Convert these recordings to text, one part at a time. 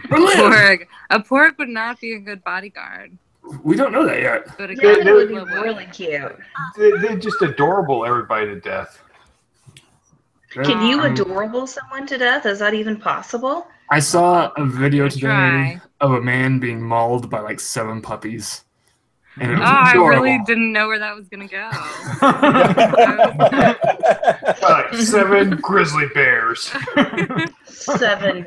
Porg. A porg would not be a good bodyguard. We don't know that yet. But a They good would be would. really cute. They're just adorable everybody to death. Can you adorable someone to death? Is that even possible? I saw a video today Try. of a man being mauled by like 7 puppies. And it was I adorable. really didn't know where that was gonna go. Like 7 grizzly bears. 7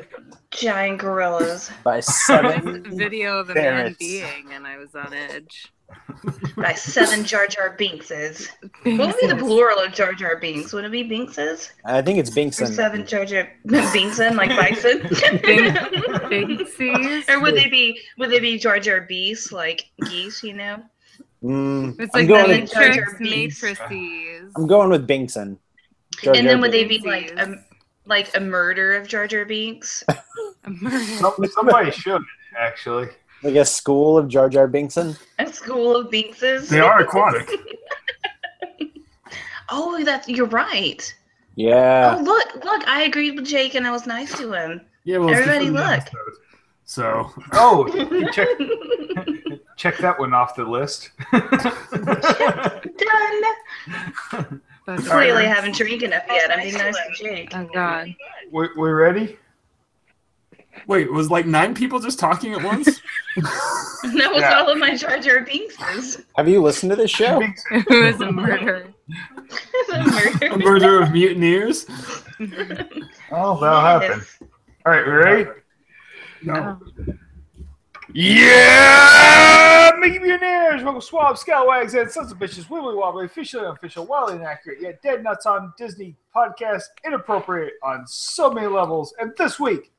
giant gorillas By A 7 video of a man ferrets. being, and I was on edge. by 7 Jar Jar Binkses. What would be the plural of Jar Jar Binks? Would it be Binkses? I think it's Or Binkson. 7 Jar Jar Binkson, like bison? Binksies? Or would they be Jar Jar Beasts, like geese? You know? It's I'm like going the with- Jar Jar Matrix Binks. matrices. I'm going with Binkson. Jar And Jar then would they Binks. be like a murder of Jar Jar Binks? A murder. Somebody should, actually. Like a school of Jar Jar Binkson? A school of Binkses? They are aquatic. Oh, you're right. Yeah. Oh, look! I agreed with Jake, and I was nice to him. Yeah, well, it's Everybody different look. episode. So, Oh, you check that one off the list. Done. But Clearly, I haven't drank enough yet. I'm being nice to Jake. Oh god. we ready? wait, was like 9 people just talking at once? That was Yeah. all of my Jar Jar Binkses. Have you listened to this show? It was a murder. A murder of mutineers? Oh, that'll happen. Yes. All right, we ready? No. Yeah! Mickey Millionaires, Local Swab, Scalawags, and Sons of Bitches, Wibbly Wobbly, officially unofficial, wildly inaccurate, yet dead nuts on Disney podcast, inappropriate on so many levels. And this week,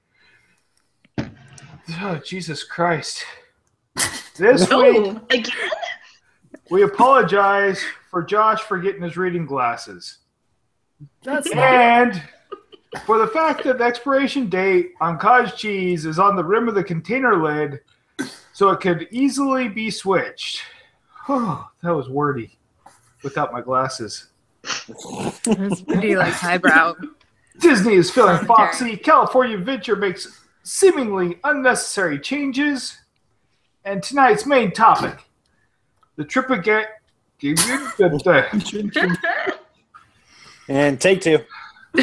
oh, Jesus Christ. This week, Oh, again? we apologize for Josh for getting his reading glasses. That's And for the fact that the expiration date on cottage cheese is on the rim of the container lid, so it could easily be switched. Oh, that was wordy without my glasses. It was pretty like highbrow. Disney is feeling Commentary. foxy. California Adventure makes seemingly unnecessary changes. And tonight's main topic, the TripAdvisor. And take 2. The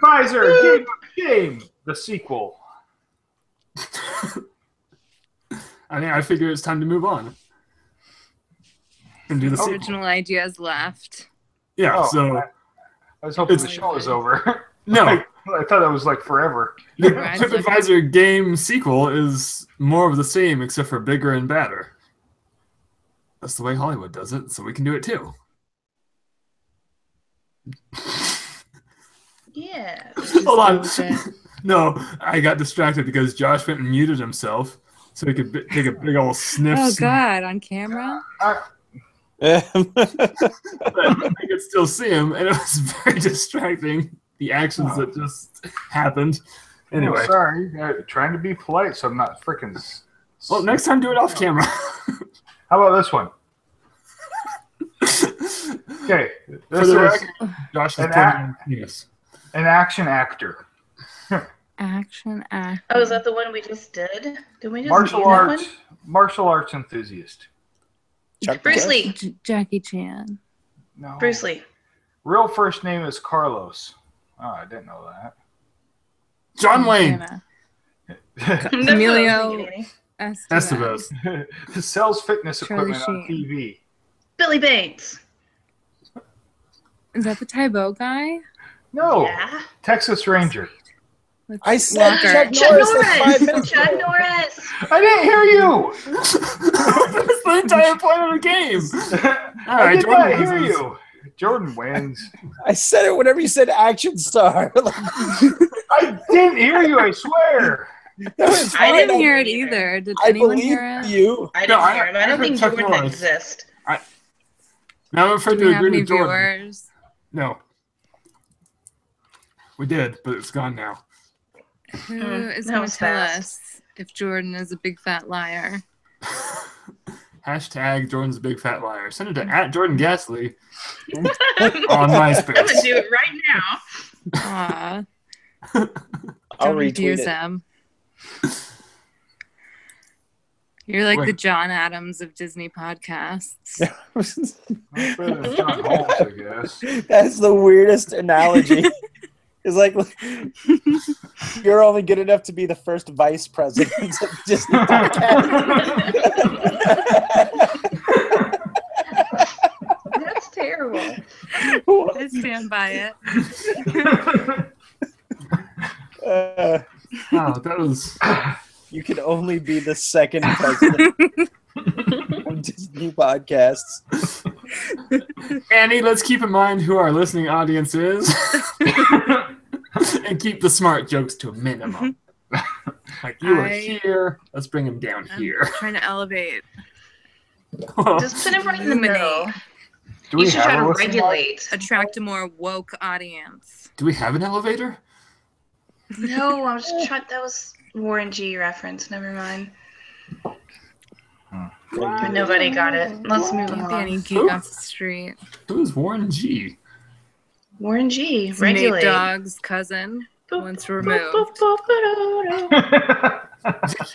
TripAdvisor game, the sequel. I figure it's time to move on. And do the sequel. Original ideas left. Yeah, Oh, so I was hoping the It's- show was over. no. I thought that was like forever. The Right. TripAdvisor game sequel is more of the same except for bigger and badder. That's the way Hollywood does it, so we can do it too. Yeah. Hold on. Bullshit. No, I got distracted because Josh went and muted himself so he could take a big old sniff. Oh god, on camera? But I could still see him, and it was very distracting, the actions that just happened. Anyway, Oh, sorry. Trying to be polite so I'm not freaking. well, next time do it off camera. How about this one? Okay. For This the is record, Josh is an pointing at his penis. an action actor. Action act. Oh, is that the one we just did? Did we just Martial do that arts. one? Martial arts enthusiast. Chuck Bruce Norris? Lee. Jackie Chan. No. Bruce Lee. Real first name is Carlos. Oh, I didn't know that. John Wayne. Montana. That's what I was Emilio- thinking, Annie. Estevez. Sells fitness Charlie equipment on Sheen. TV. Billy Bates. Is that the Tybo guy? No. Yeah. Texas Ranger. With I said Walker. Chuck Chuck Norris like 5 Norris. minutes Chuck ago. Norris. I didn't hear you. That's the entire point of the game. All I right, did Jordan not hear loses. you. Jordan wins. I said it whenever you said action star. Like, I didn't hear you, I swear. that was I fine. didn't hear it either. either. Did I anyone believe hear it? you. I didn't No, hear him. I I don't heard think Chuck Jordan Norris. exists. Now I'm afraid Do to we have agree any with Jordan. viewers? No. We did, but it's gone now. Who is that going was to tell fast. us if Jordan is a big fat liar? Hashtag Jordan's a big fat liar. Send it to @JordanGasly on I'm gonna MySpace. do it right now. Aw. I'll Don't retweet abuse it. him. You're like the Wait. John Adams of Disney podcasts. That's better than John Holmes, I guess. That's the weirdest analogy. It's like you're only good enough to be the first vice president of Disney podcast. That's terrible. I stand by it. Wow, that was. You can only be the second president of Disney podcasts. Annie, let's keep in mind who our listening audience is. And keep the smart jokes to a minimum. Like, you are here. Let's bring him down I'm here. trying to elevate. Just put him right in the middle. Do You we should have try a to listening regulate. Attract a more woke audience. Do we have an elevator? No, I was just trying. That was Warren G reference. Never mind. But nobody got it. Let's move Danny on. Geek off the street. Who's Warren G? Warren G. It's Nate Regulate. Dogg's cousin. Once removed.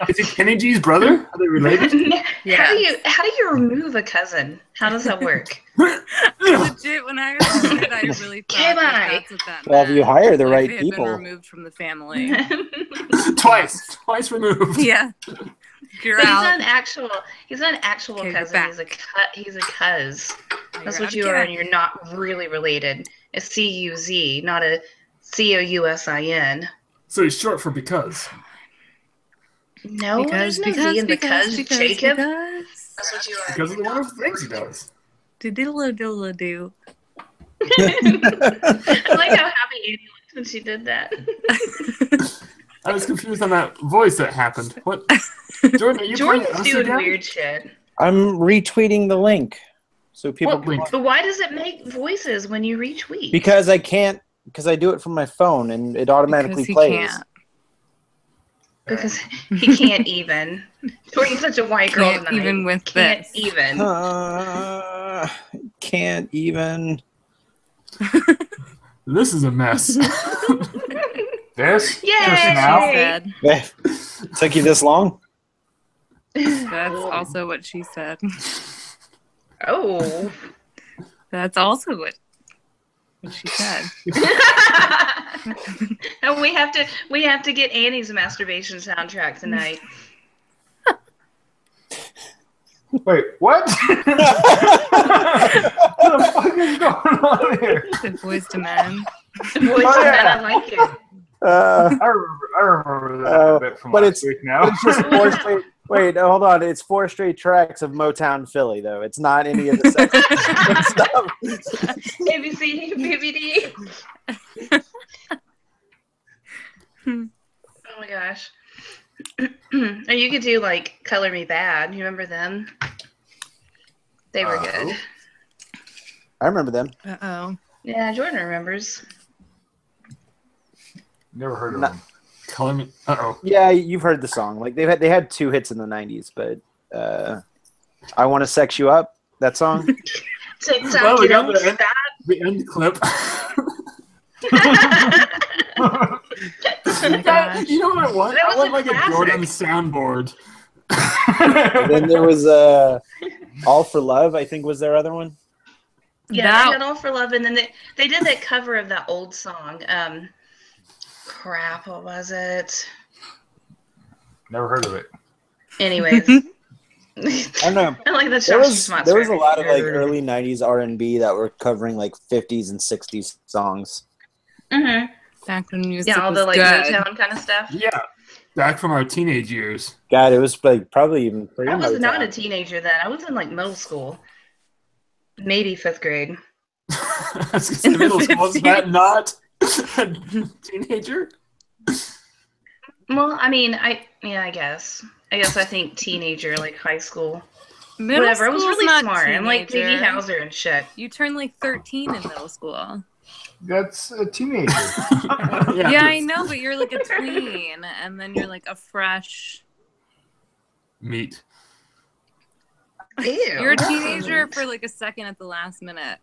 Is it Kenny G's brother? Are they related? Yeah. How do you remove a cousin? How does that work? Legit, when I was a kid, I really thought that's what that Well, if meant. you hire the Like, right they had been people. removed from the family. Twice removed. Yeah. You're But out. he's not an actual Okay, you're cousin. back. He's a cuz. That's You're what out you are, again. and you're not really related. A CUZ, not a COUSIN. So he's short for because. No, there's no Z in the cuz, Jacob. That's what you are. Because of the wonderful things he does. Diddle-a-diddle-a-doo. I like how happy Annie looked when she did that. I was confused on that voice that happened. What? Jordan, are you Jordan's playing us doing again? weird shit. I'm retweeting the link so people What link? But why does it make voices when you retweet? because I can't because I do it from my phone and it automatically Because he plays. can't. Because he can't even. Jordan's such a white girl Can't tonight. even with Can't this. even. Can't even. This is a mess. This? Yay! Just She now? said. Took you this long? That's also what she said. Oh. That's also what she said. And we have to get Annie's masturbation soundtrack tonight. Wait, what? What the fuck is going on here? The Boys to Men. Voice of men, I like it. I remember that bit from but last week now. It's just four straight. Wait, hold on. It's 4 straight tracks of Motown Philly, though. It's not any of the stuff. ABC, BBD. Oh my gosh. Or you could do like Color Me Bad. You remember them? They were good. I remember them. Uh-oh. Yeah, Jordan remembers. Never heard of No. them. Color me. Uh-oh. Yeah, you've heard the song. Like they had 2 hits in the '90s, but I Want to Sex You Up. That song. TikTok, Well, we you got don't the end. stop. The end clip. Oh my gosh. You know what I want? That I was want a like classic. a Jordan soundboard. And then there was All for Love. I think was their other one. Yeah, That- they had All for Love, and then they did that cover of that old song. Crap, what was it? Never heard of it. Anyways. I don't know. I like that There Josh was Schmutz there was a record. lot of like early '90s R&B that were covering like '50s and '60s songs. Mhm. Back when music Yeah, all was the like good. Motown kind of stuff. Yeah. Back from our teenage years. God, it was like probably even pre I was not a Motown. teenager then. I was in like middle school. Maybe 5th grade. I was gonna say middle school. Is that not a teenager? Well, I mean, I guess. I think teenager, like high school. Middle Whatever. I was school's really not smart. I'm like Doogie teenager. Howser and shit. You turn like 13 in middle school. That's a teenager. Yeah, I know, but you're like a tween, and then you're like a fresh. Meat. Ew. You're a teenager for like a second at the last minute.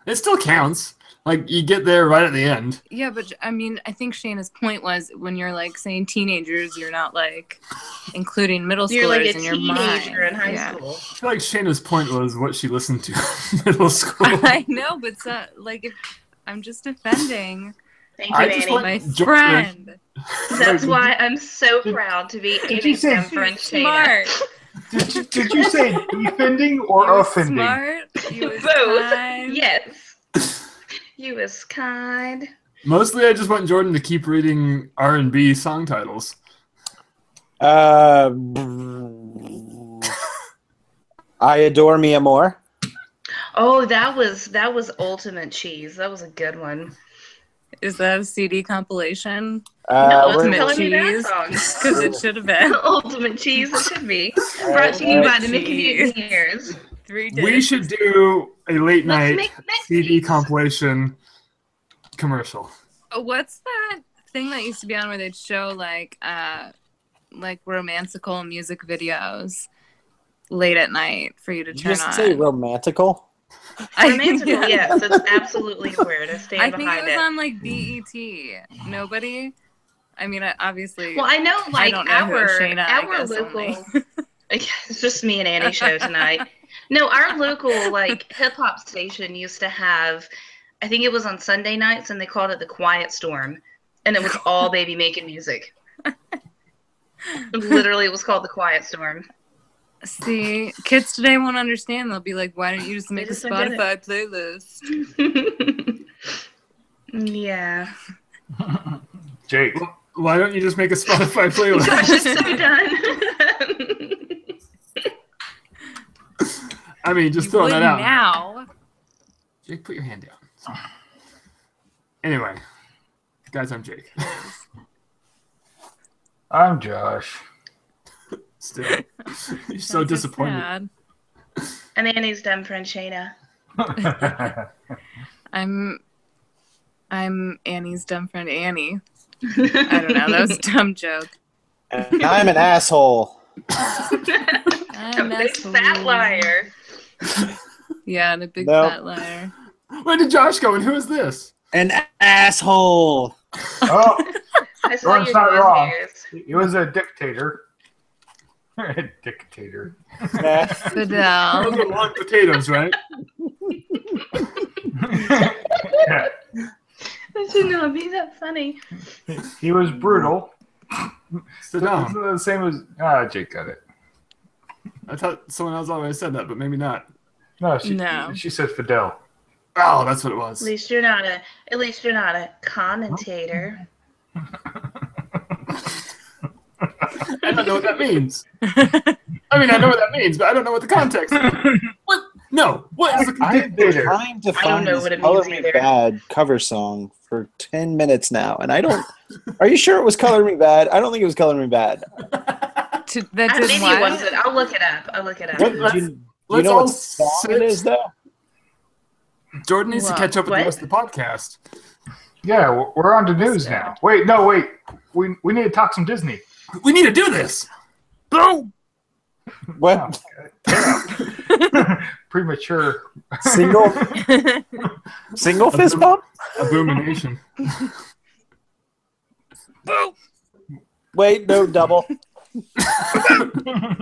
It still counts. Like, you get there right at the end. Yeah, but I mean, I think Shayna's point was when you're like saying teenagers, you're not like including middle You're like schoolers a in your mind. teenager in high Yeah. school. I feel like Shayna's point was what she listened to in middle school. I know, but like if I'm just defending Thank you, I just Annie. want- my Jordan. friend. That's why I'm so proud to be Did you Annie's say friend, Shayna. Smart. Did you say defending You or was offending? smart. You was Both. kind. Yes. You was kind. Mostly, I just want Jordan to keep reading R&B song titles. I Adore Me Amore. Oh, that was Ultimate Cheese. That was a good one. Is that a CD compilation? No, we're- Ultimate Color Me Back Cheese. song. Because it should have been. Ultimate Cheese, it should be. Brought to you by the Mickey Cheese. Mutineers. 3 We discs. should do a late night make CD Mexis. compilation commercial. What's that thing that used to be on where they'd show like romantical music videos late at night for you to Did you turn just on? say romantical? Romantical, Yeah. yes, it's absolutely where to stand I think it behind was it. on like BET. Nobody. I mean, obviously. Well, I know, like, don't know who our Shayna, I our guess, local. only. It's just me and Annie show tonight. No, our local like hip hop station used to have. I think it was on Sunday nights, and they called it the Quiet Storm, and it was all baby making music. Literally, it was called the Quiet Storm. See, kids today won't understand. They'll be like, "Why don't you just make a just don't get Spotify playlist?" Yeah. Jake. Why don't you just make a Spotify playlist? Gosh, it's so done. I mean, just You throwing would that out. now. Jake, put your hand down. Anyway, guys, I'm Jake. I'm Josh. Still, you're so That's disappointed. sad. And Annie's dumb friend Shayna. I'm Annie's dumb friend Annie. I don't know. That was a dumb joke. And I'm an asshole. I'm A big fat liar. Yeah, and a big Nope. fat liar. Where did Josh go, and who is this? An asshole. Oh, I saw Jordan's your not nose wrong. hairs. he was a dictator. A dictator. Those Fidel. are long potatoes, right? Yeah. That should not be that funny. He was brutal. Sit Isn't down. that the same as Jake got it. I thought someone else already said that, but maybe not. No, No. she said Fidel. Oh, that's what it was. At least you're not a commentator. I don't know what that means. I mean, I know what that means, but I don't know what the context is. What? No. What is the I've been Dictator. trying to I don't find know this what it Color means Me either. Bad cover song for 10 minutes now, and I don't. Are you sure it was Color Me Bad? I don't think it was Color Me Bad. That did Maybe it what? wasn't. I'll look it up. What, Let's- do you let's know all what song sit- it is, though? Jordan needs to What? catch up with What? the rest of the podcast. Yeah, we're on to news now. Wait. We need to talk some Disney. We need to do this. Boom! What? Premature. Single fist bump? Abomination. Wait, no, double.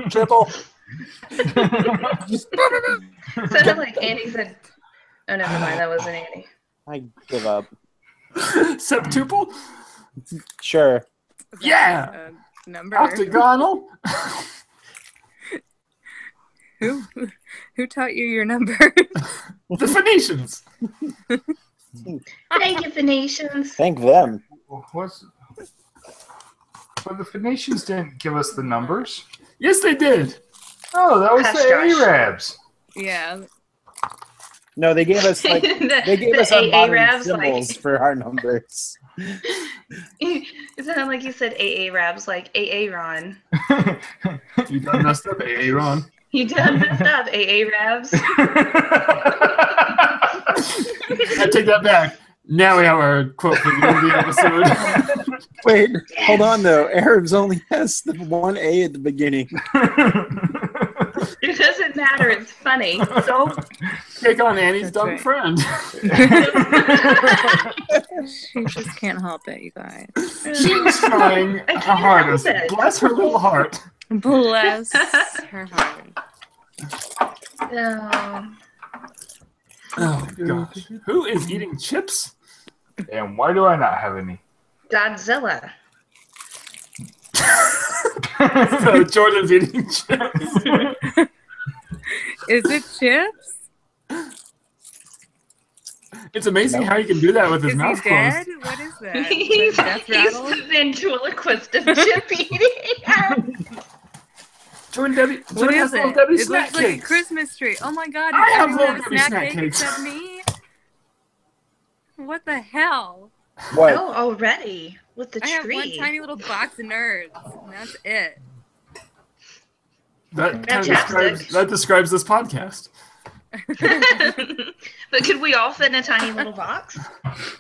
Triple. Sounded like Annie said. Oh, never mind. That wasn't Annie. I give up. Septuple? Sure. Yeah. Number. Octagonal? Who taught you your number? The Phoenicians. Thank you, Phoenicians. Thank them. What's? Well, the Phoenicians didn't give us the numbers. Yes, they did. Oh, that was Hush, the Josh. Arabs. Yeah. No, they gave us like they gave us our modern symbols for our numbers. It sounded like you said Arabs, like Aaron. You done messed up, Aaron. You done messed up, Arabs. I take that back. Now we have our quote for the end of the episode. Wait, hold on though. Arabs only has the one A at the beginning. It doesn't matter. It's funny. Don't take on Annie's That's dumb right. friend. She just can't help it, you guys. She's trying I her can't hardest. help it. Bless her little heart. Bless her heart. No. Oh gosh. Who is eating chips? And why do I not have any? Godzilla. So Jordan's eating chips. Is it chips? It's amazing how he can do that with his Is he mouth dead? closed. What is that? He's Death rattle? the ventriloquist of chip eating. Jordan What has is little it? Debbie It snack looks like a cakes. Christmas tree. Oh my god! I Did have everyone little have Debbie a snack snack cake cakes. except me? What the hell? What? Oh, already with the I have one tree. tiny little box of nerds, and that's it. That kind of Fantastic. describes this podcast. But could we all fit in a tiny little box?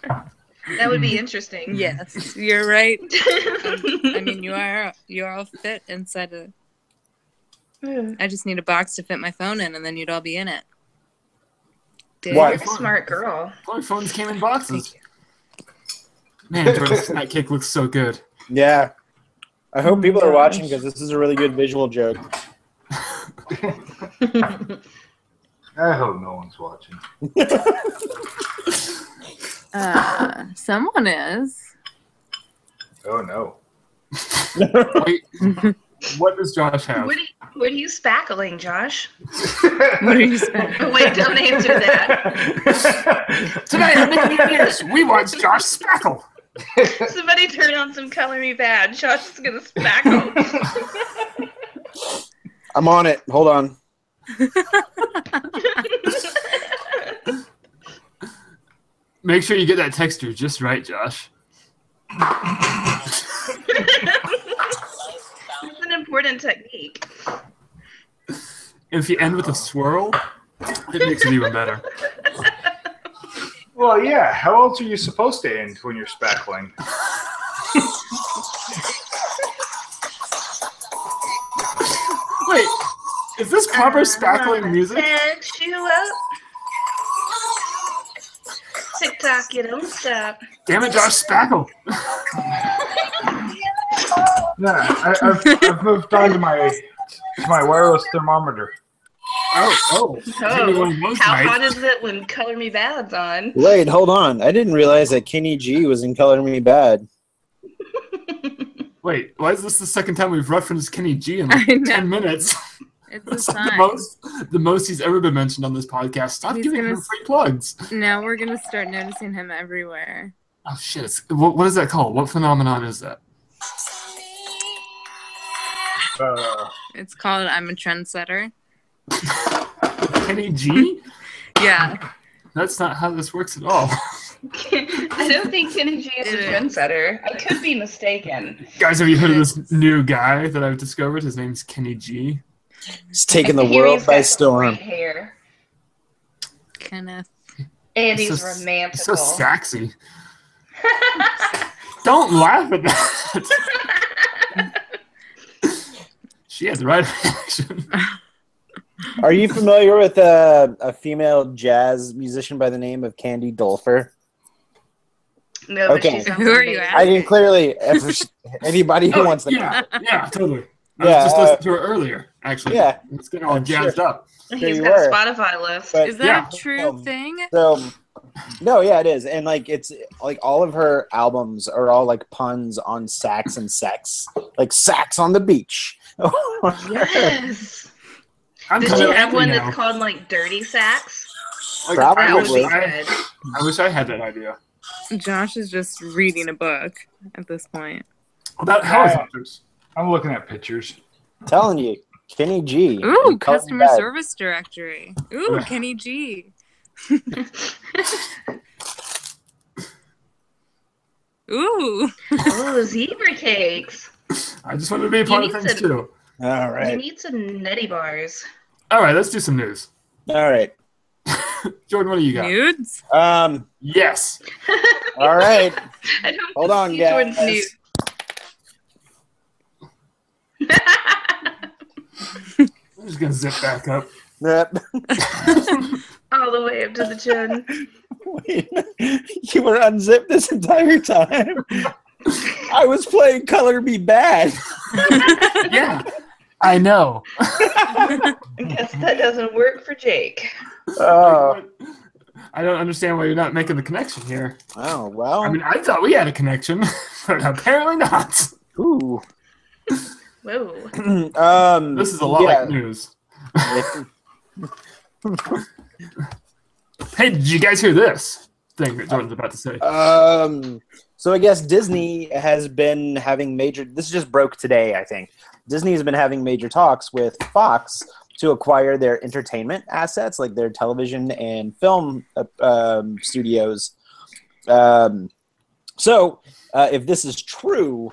That would be interesting. Yes, you're right. I mean, you are all fit inside a. I just need a box to fit my phone in, and then you'd all be in it. Dig? What? You're a smart girl. All my phones came in boxes. Man, Jordan's snack cake looks so good. Yeah. I hope people are watching because this is a really good visual joke. I hope no one's watching. Someone is. Oh no. Wait, what does Josh have? What are you spackling, Josh? What are you spending? Oh, wait, don't answer that. Tonight on Mickey Ears, we watch Josh Spackle. Somebody turn on some Color Me Bad. Josh is gonna spackle. I'm on it. Hold on. Make sure you get that texture just right, Josh. It's an important technique. If you end with a swirl, it makes it even better. Well, yeah. How else are you supposed to end when you're spackling? Wait, is this proper spackling music? Set you up. Tick tock, you don't stop. Damn it, Josh Spackle. Yeah, I've moved on to my wireless thermometer. Oh. Maybe one of those How nights. hot is it when Color Me Bad's on? Wait, hold on. I didn't realize that Kenny G was in Color Me Bad. Wait, why is this the second time we've referenced Kenny G in I like know. 10 minutes? It's a That's like sign. the most he's ever been mentioned on this podcast. Stop He's giving gonna him free plugs. Now we're gonna start noticing him everywhere. Oh shit! What is that called? What phenomenon is that? It's called I'm a Trendsetter. Kenny G? Yeah. That's not how this works at all. I don't think Kenny G is a trendsetter. I could be mistaken. Guys, have you heard of this new guy that I've discovered? His name's Kenny G. He's taking the I hear world he's by got storm. great hair. Kenneth. And He's he's so romantical. sexy. Don't laugh at that. She had the right reaction. Are you familiar with a female jazz musician by the name of Candy Dulfer? No, but Okay. she's Who are you amazing. I mean, clearly, anybody who wants to. yeah, totally. I Yeah, was just listening to her earlier, actually. Yeah. Let's get all I'm jazzed up. He's you got were. a Spotify list. But, Is that yeah. a true thing? So, no, yeah, it is, and like it's like all of her albums are all like puns on sax and sex, like sax on the beach. Yes. I'm Did kinda you have angry one now. that's called like Dirty Sax? Like, Probably. That would be I good. wish I had that idea. Josh is just reading a book at this point. About helicopters. I'm looking at pictures. Telling you, Kenny G. Ooh, in Color Me customer Bad. service directory. Ooh, Yeah. Kenny G. Ooh. Oh, zebra cakes. I just wanted to be a part of need things to- too. All You right, need some nutty bars. All right, let's do some news. all right. Jordan, what do you got? Nudes? Yes. All right. I don't Hold on, see guys. Jordan's nude. I'm just gonna zip back up. Yep. All the way up to the chin. Wait, you were unzipped this entire time. I was playing Color Me Bad. Yeah, I know. I guess that doesn't work for Jake. Oh, I don't understand why you're not making the connection here. oh well. I mean, I thought we had a connection, but apparently not. Ooh. Whoa. This is a lot like news. Hey, did you guys hear this thing that Jordan's about to say? So I guess Disney has been having major. This just broke today, I think. Disney has been having major talks with Fox to acquire their entertainment assets, like their television and film studios. So if this is true,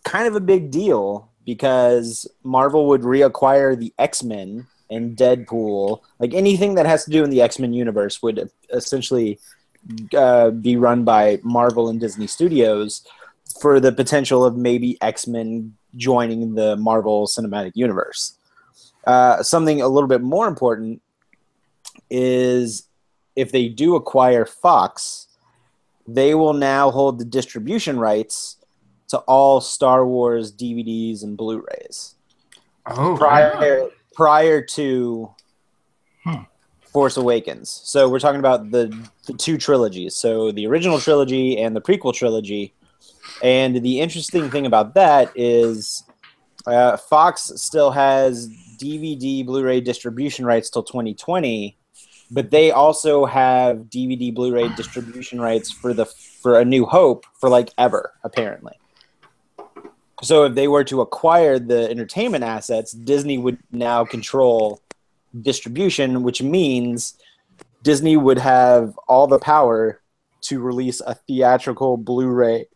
kind of a big deal because Marvel would reacquire the X-Men and Deadpool. Like anything that has to do in the X-Men universe would essentially be run by Marvel and Disney Studios for the potential of maybe X-Men joining the Marvel Cinematic Universe. Something a little bit more important is if they do acquire Fox, they will now hold the distribution rights to all Star Wars DVDs and Blu-rays. Oh, Prior to Force Awakens. So we're talking about the two trilogies. So the original trilogy and the prequel trilogy. And the interesting thing about that is Fox still has DVD, Blu-ray distribution rights till 2020, but they also have DVD, Blu-ray distribution rights for A New Hope for like ever, apparently. So if they were to acquire the entertainment assets, Disney would now control distribution, which means Disney would have all the power to release a theatrical Blu-ray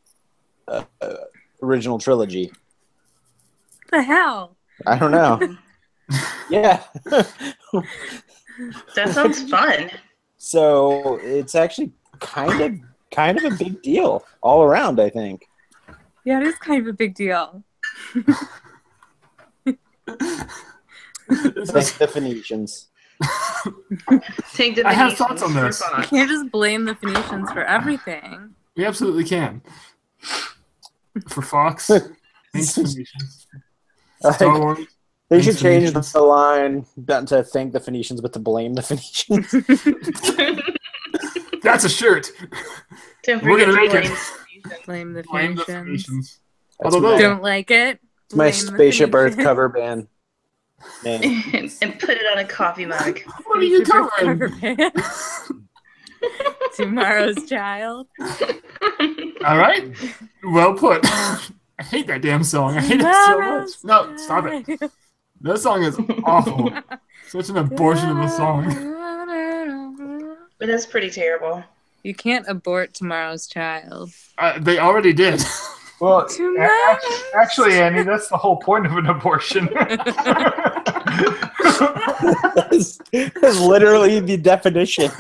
original trilogy. What the hell? I don't know. Yeah. That sounds fun. So it's actually kind of a big deal all around, I think. Yeah, it is kind of a big deal. Thank the Phoenicians. Take the I have Venetians thoughts on for this. fun. You can't just blame the Phoenicians for everything. We absolutely can. For Fox, thanks Phoenicians. Star Wars. They should change Phoenicians. the line not to thank the Phoenicians, but to blame the Phoenicians. That's a shirt. Don't We're gonna forget make to it. Blame the Blame the Phoenicians. Phoenicians. That's Although those- Don't like it? my Blame the Spaceship Earth Phoenicians. cover band name. and put it on a coffee mug. What are you Spaceship Earth covering? cover band. Tomorrow's Child. All right. Well put. I hate that damn song. I hate it so much. No, stop it. That song is awful. Such an abortion of a song. It is pretty terrible. You can't abort Tomorrow's Child. They already did. Well, Tomorrow's actually, Andy, that's the whole point of an abortion. That's literally the definition.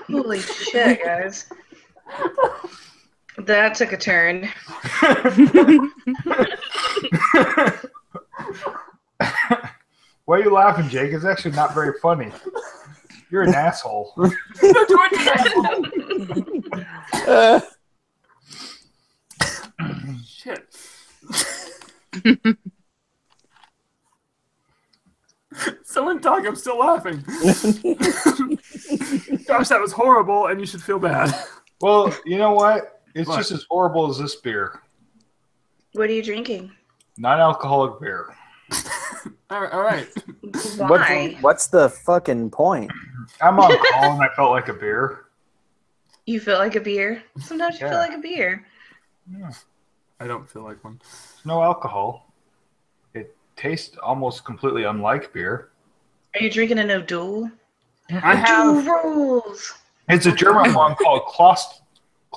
Holy shit, guys. That took a turn. Why are you laughing, Jake? It's actually not very funny. You're an asshole. Shit. Someone talk, I'm still laughing. Gosh, that was horrible, and you should feel bad. Well, you know what? It's What? just as horrible as this beer. What are you drinking? Non-alcoholic beer. All right. Why? What's the fucking point? I'm on call and I felt like a beer. You feel like a beer? Sometimes you feel Yeah. like a beer. I don't feel like one. There's no alcohol. It tastes almost completely unlike beer. Are you drinking an O'Doul? I have rules. It's a German one called Klaus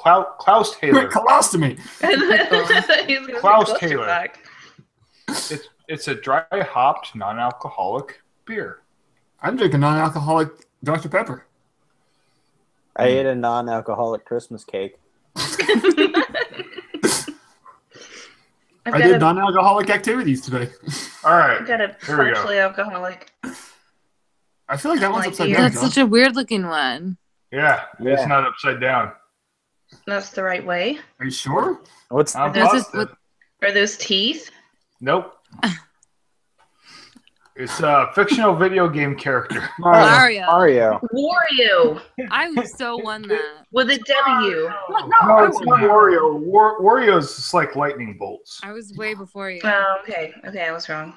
Taylor. colostomy. Klaus Taylor. It's a dry hopped non-alcoholic beer. I'm drinking non-alcoholic Dr. Pepper. I ate a non-alcoholic Christmas cake. I did non-alcoholic activities today. All right. I got a Here we go. partially alcoholic. I feel like that one's Like upside deer. down. That's such a weird looking one. Yeah, it's Yeah. not upside down. That's the right way. Are you sure? What's I'm There's positive. Are those teeth? Nope. It's a fictional video game character. Mario. Mario? Wario I was so won that. with a W. No, it's not Wario. Wario's just like lightning bolts. I was way before you. Oh, okay. Okay, I was wrong.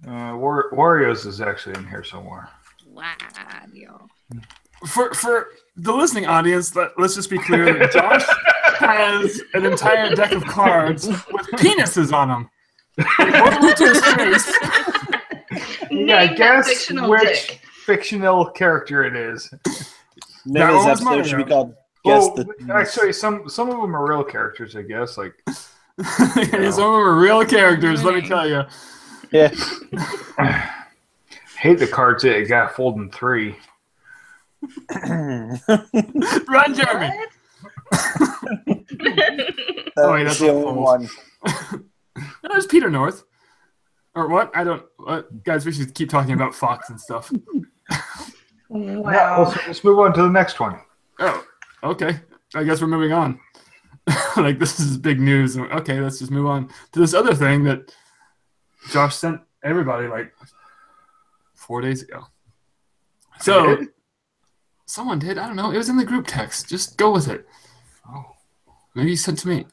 Wario's is actually in here somewhere. Wario. For the listening audience, let's just be clear that Josh has an entire deck of cards with penises on them. One to his face. Yeah, Name that guess fictional which dick. fictional character it is. Name That of this one's episode should be Mario. called Guess Well, the actually, some of them are real characters, I guess. Like, Some of them are real characters, let me tell you. Yeah. hate the cards that it got folded in 3. Run, Jeremy. Oh, wait, that's the not only false. one. There's Peter North. Or what? I don't. Guys, we should keep talking about Fox and stuff. Yeah, let's move on to the next one. Oh, okay. I guess we're moving on. Like, this is big news. Okay, let's just move on to this other thing that Josh sent everybody like 4 days ago. So, someone did. I don't know. It was in the group text. Just go with it. Oh. Maybe you sent to me.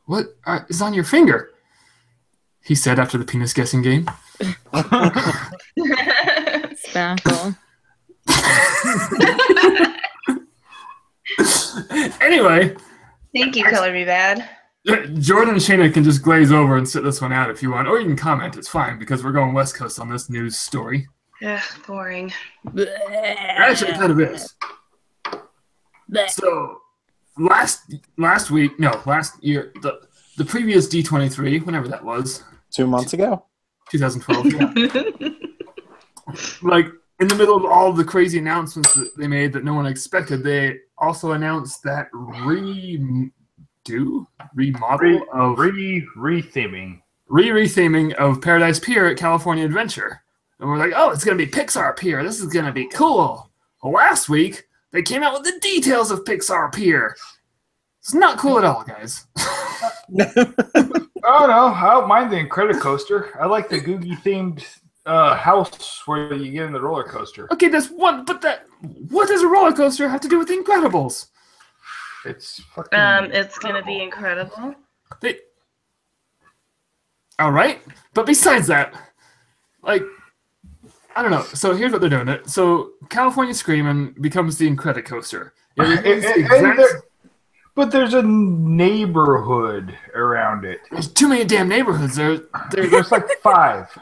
What is on your finger? He said after the penis guessing game. Spackle. Anyway, Thank you, Color Me Bad. Jordan and Shayna can just glaze over and sit this one out if you want, or you can comment. It's fine because we're going West Coast on this news story. Ugh, boring. Actually, it kind of is. So last year, the previous D23, whenever that was, 2 months ago. 2012. Yeah. Like in the middle of all the crazy announcements that they made that no one expected, they also announced that remodel of retheming of Paradise Pier at California Adventure. And we're like, oh, it's going to be Pixar Pier. This is going to be cool. Well, last week, they came out with the details of Pixar Pier. It's not cool at all, guys. Oh, no. I don't mind the Incredicoaster. I like the Googie themed house where you get in the roller coaster. Okay, that's one, but what does a roller coaster have to do with The Incredibles? It's fucking. It's gonna be incredible. All right, but besides that, like, I don't know. So here's what they're doing. So California Screamin' becomes the Incredicoaster. But there's a neighborhood around it. There's too many damn neighborhoods. There's like 5.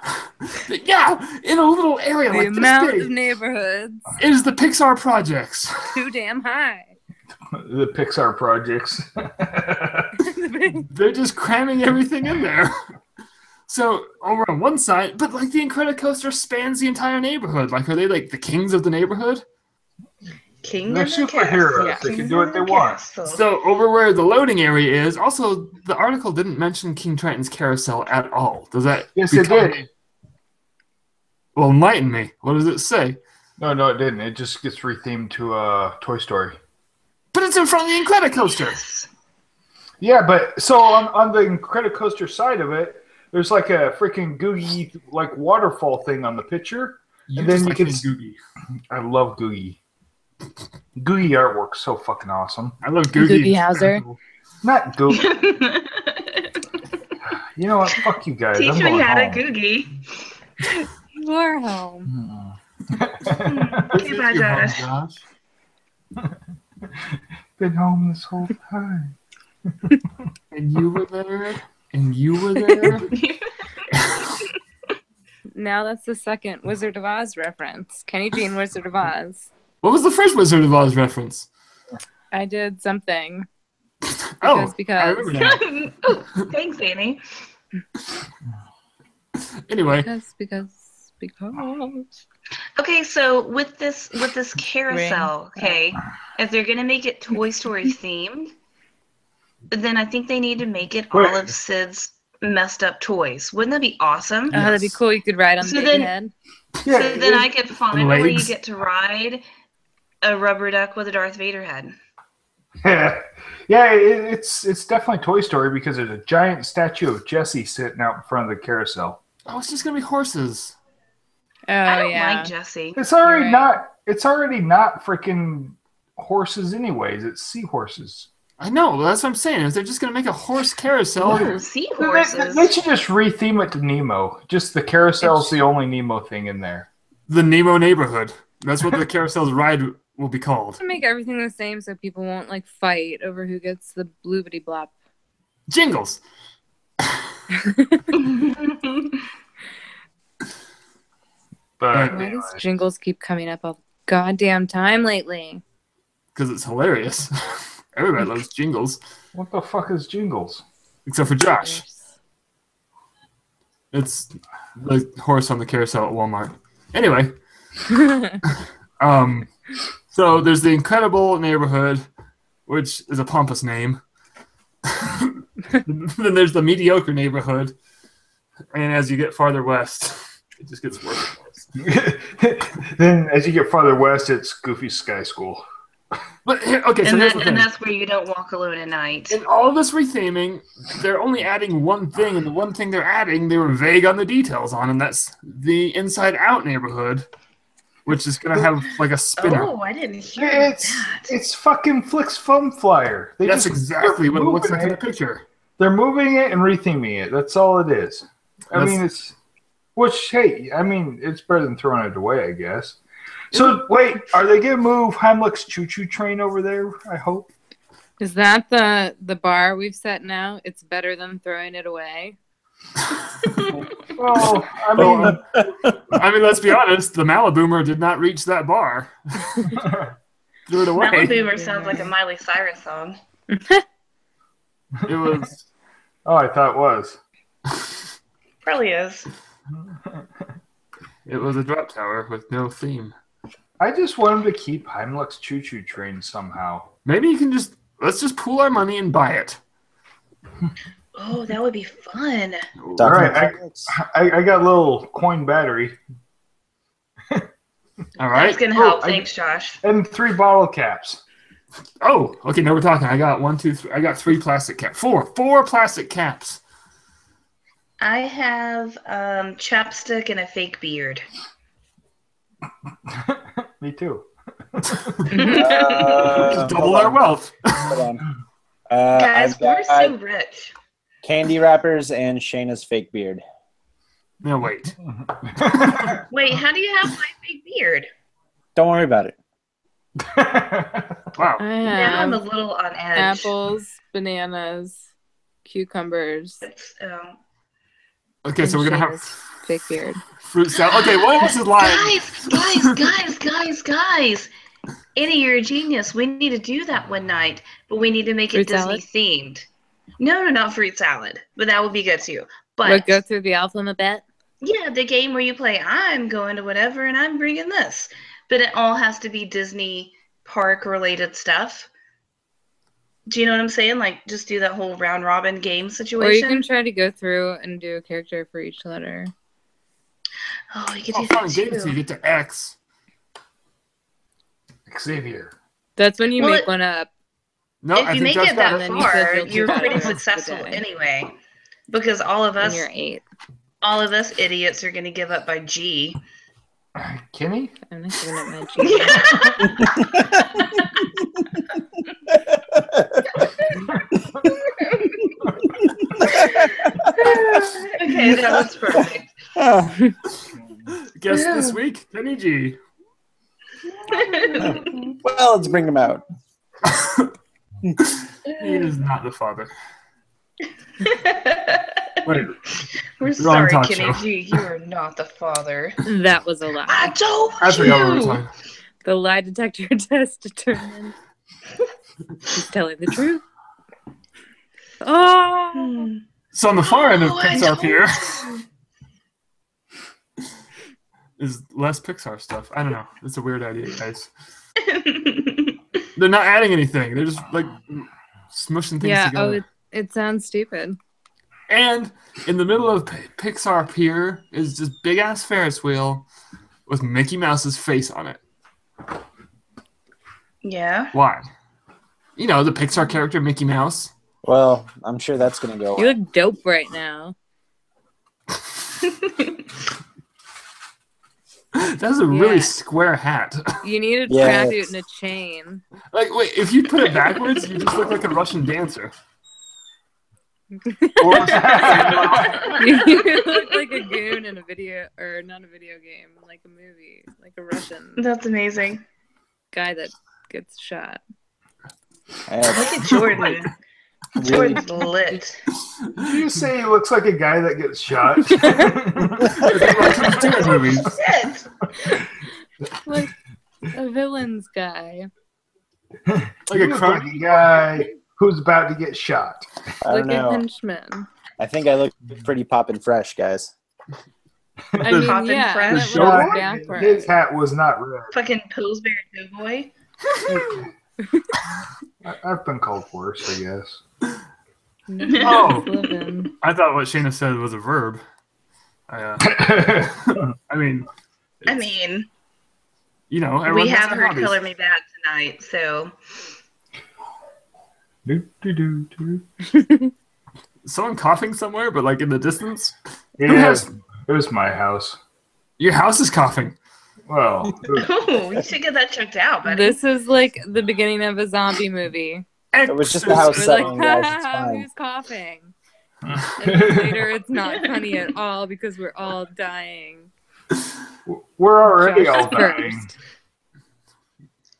Yeah, in a little area The like amount this of big. neighborhoods. It is the Pixar projects. Too damn high. The Pixar projects. They're just cramming everything in there. So over on one side, but like the Incredicoaster spans the entire neighborhood. Like, are they like the kings of the neighborhood? King They're of the superheroes. Castle. They can do what they want. So over where the loading area is, also the article didn't mention King Triton's Carousel at all. Does that? Yes, it did. Well, enlighten me. What does it say? No, it didn't. It just gets rethemed to Toy Story. But it's in front of the Incredicoaster. Yeah, but so on the Incredicoaster side of it, there's like a freaking Googie like waterfall thing on the picture. You And then just you can Googie. I love Googie. Googie artwork's so fucking awesome. I love Googie. Googie Howser. Not Googie. You know what? Fuck you guys. Teach I'm me going how to home. Googie. You are home. Okay, bye, Josh. Been home this whole time. And you were there. And you were there. Now that's the second Wizard of Oz reference. Kenny G and Wizard of Oz. What was the first Wizard of Oz reference? I did something. I Because. remember now. Thanks, Annie. Anyway, Because. Okay, so with this carousel, okay, if they're gonna make it Toy Story themed, then I think they need to make it all of Sid's messed up toys. Wouldn't that be awesome? Oh, that'd be Yes. cool. You could ride on So the then- big head. Yeah, So then I could finally legs. get to ride a rubber duck with a Darth Vader head. yeah, it's definitely Toy Story because there's a giant statue of Jessie sitting out in front of the carousel. Oh, it's just gonna be horses. Oh, I don't yeah. like Jessie. It's already Right. not. It's already not freaking horses, anyways. It's seahorses. I know. Well, that's what I'm saying. If they're just gonna make a horse carousel, Ooh, seahorses. They should just retheme it to Nemo. Just the carousel's the only Nemo thing in there. the Nemo neighborhood. That's what the carousel's ride will be called. To make everything the same so people won't like fight over who gets the bloobity blop. Jingles. But Right. Why anyway. does Jingles keep coming up all the goddamn time lately? Because it's hilarious. Everybody loves Jingles, What the fuck is Jingles? except for Josh. It's the horse on the carousel at Walmart. Anyway, so there's the Incredible Neighborhood, which is a pompous name. Then there's the Mediocre Neighborhood, and as you get farther west, it just gets worse and worse. Then, as you get farther west, it's Goofy Sky School. But okay, so here's the thing. and that's where you don't walk alone at night. In all this retheming, they're only adding one thing, and the one thing they're adding, they were vague on the details on, and that's the Inside Out neighborhood, which is going to have like a spinner. Oh, I didn't hear that. It's fucking Flicks Fun Flyer. That's exactly what it looks like in the moving it. picture. They're moving it and retheming it. That's all it is. I That's- mean, it's which hey, I mean, it's better than throwing it away, I guess. So wait, are they gonna move Heimlich's Choo Choo Train over there? I hope. Is that the bar we've set now? It's better than throwing it away. Well, I mean, I mean, let's be honest, the Maliboomer did not reach that bar. Threw it away. Maliboomer sounds like a Miley Cyrus song. It was. oh, I thought it was. Probably is. It was a drop tower with no theme. I just want him to keep Heimlich's Choo Choo Train somehow. Maybe you can let's just pool our money and buy it. Oh, that would be fun. All right, I got a little coin battery All That's right. gonna Oh, help. I- Thanks, Josh. and 3 bottle caps. Oh, okay. Now we're talking. I got 1, 2, 3. I got 3 plastic caps. 4 plastic caps. I have chapstick and a fake beard. Me too. Double our wealth. Hold on. Guys, I've we're got so rich. candy wrappers and Shayna's fake beard. No, wait. Wait, how do you have my fake beard? Don't worry about it. Wow. I Now I'm a have little on edge. apples, bananas, cucumbers. It's, Okay, so we're gonna have Shayna's fake beard. fruit salad. Okay, one of us is lying. guys. Annie, you're a genius. We need to do that one night, but we need to make it Fruit salad? Disney themed. No, not fruit salad, but that would be good too. But What, go through the alphabet? yeah, the game where you play, I'm going to whatever and I'm bringing this. But it all has to be Disney park related stuff. Do you know what I'm saying? Like, just do that whole round robin game Or you situation. can try to go through and do a character for each letter. Oh, you could Oh, do fun that game until you too. get to X. Xavier. That's when you Well, make one up. No, I If you think make Josh it got that and then you said far, you'll do you're that pretty the rest of the successful day. anyway. Because all of When us, you're 8. all of us idiots are going to give up by G. Kenny? I'm not giving up my G. Okay, that was perfect. Guess this week, Kenny G. Well, let's bring them out. He is not the father. Wait, We're Wrong sorry, talk Kenny show. G. You are not the father. That was a I lie. told I forgot what we were you. talking. The lie detector test determined he's telling the truth. Oh, Hmm. So on the far end of Oh, I Pixar told Pier is less Pixar stuff. I don't know. It's a weird idea, guys. They're not adding anything. They're just like smushing things yeah. together. Oh, it sounds stupid. And in the middle of Pixar Pier is this big-ass Ferris wheel with Mickey Mouse's face on it. Yeah. Why? You know, the Pixar character Mickey Mouse. Well, I'm sure that's going to go You away. look dope right now. That's a really square hat. You need a Yeah. tracksuit and a chain. Like, wait, if you put it backwards, you just look like a Russian dancer. What was that? You look like a goon in a video, or not a video game, like a movie, like a Russian That's amazing. guy that gets shot. Look at Jordan. Really? Jordan's lit. Did you say he looks like a guy that gets shot? Russian dance movies. Shit. Like a villain's guy. Like He a looks crime. like a guy who's about to get shot. I Like don't a know. henchman. I think I look pretty poppin' fresh, guys. I mean, Poppin' yeah, fresh. I meant Shot. like backwards. His hat was not red. Fucking Pillsbury Doughboy. I've been called worse, I guess. Oh. Living. I thought what Shayna said was a verb. I mean, I mean, you know, everyone we has have their heard hobbies. Color Me Bad tonight, so Someone coughing somewhere, but like in the distance. Yeah, it was my house. Your house is coughing. Well, ooh, you should get that checked out, buddy. This is like the beginning of a zombie movie. It was just a house We're setting, like, guys. It's fine. who's coughing? And then later, it's not funny at all because we're all dying. we're already Josh all dying. first.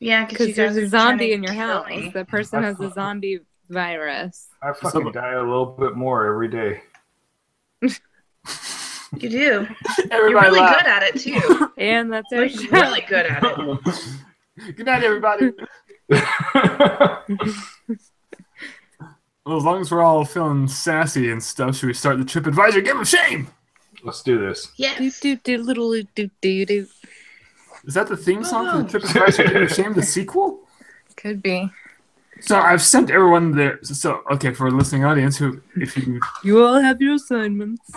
Yeah, because you Because guys there's a are trying zombie to in your kill house. me. That person has a zombie virus. I fucking die a little bit more every day. You do. You're Everybody really laugh. good at it too. And that's our Like show. really good at it. Good night, everybody. Well, as long as we're all feeling sassy and stuff, should we start the TripAdvisor Game of Shame? Let's do this. Do, Yes. do, do, little, do, do, do. Is that the theme song for the TripAdvisor Game of Shame, the sequel? Could be. So I've sent everyone there. So okay, for a listening audience, who, if you You all have your assignments.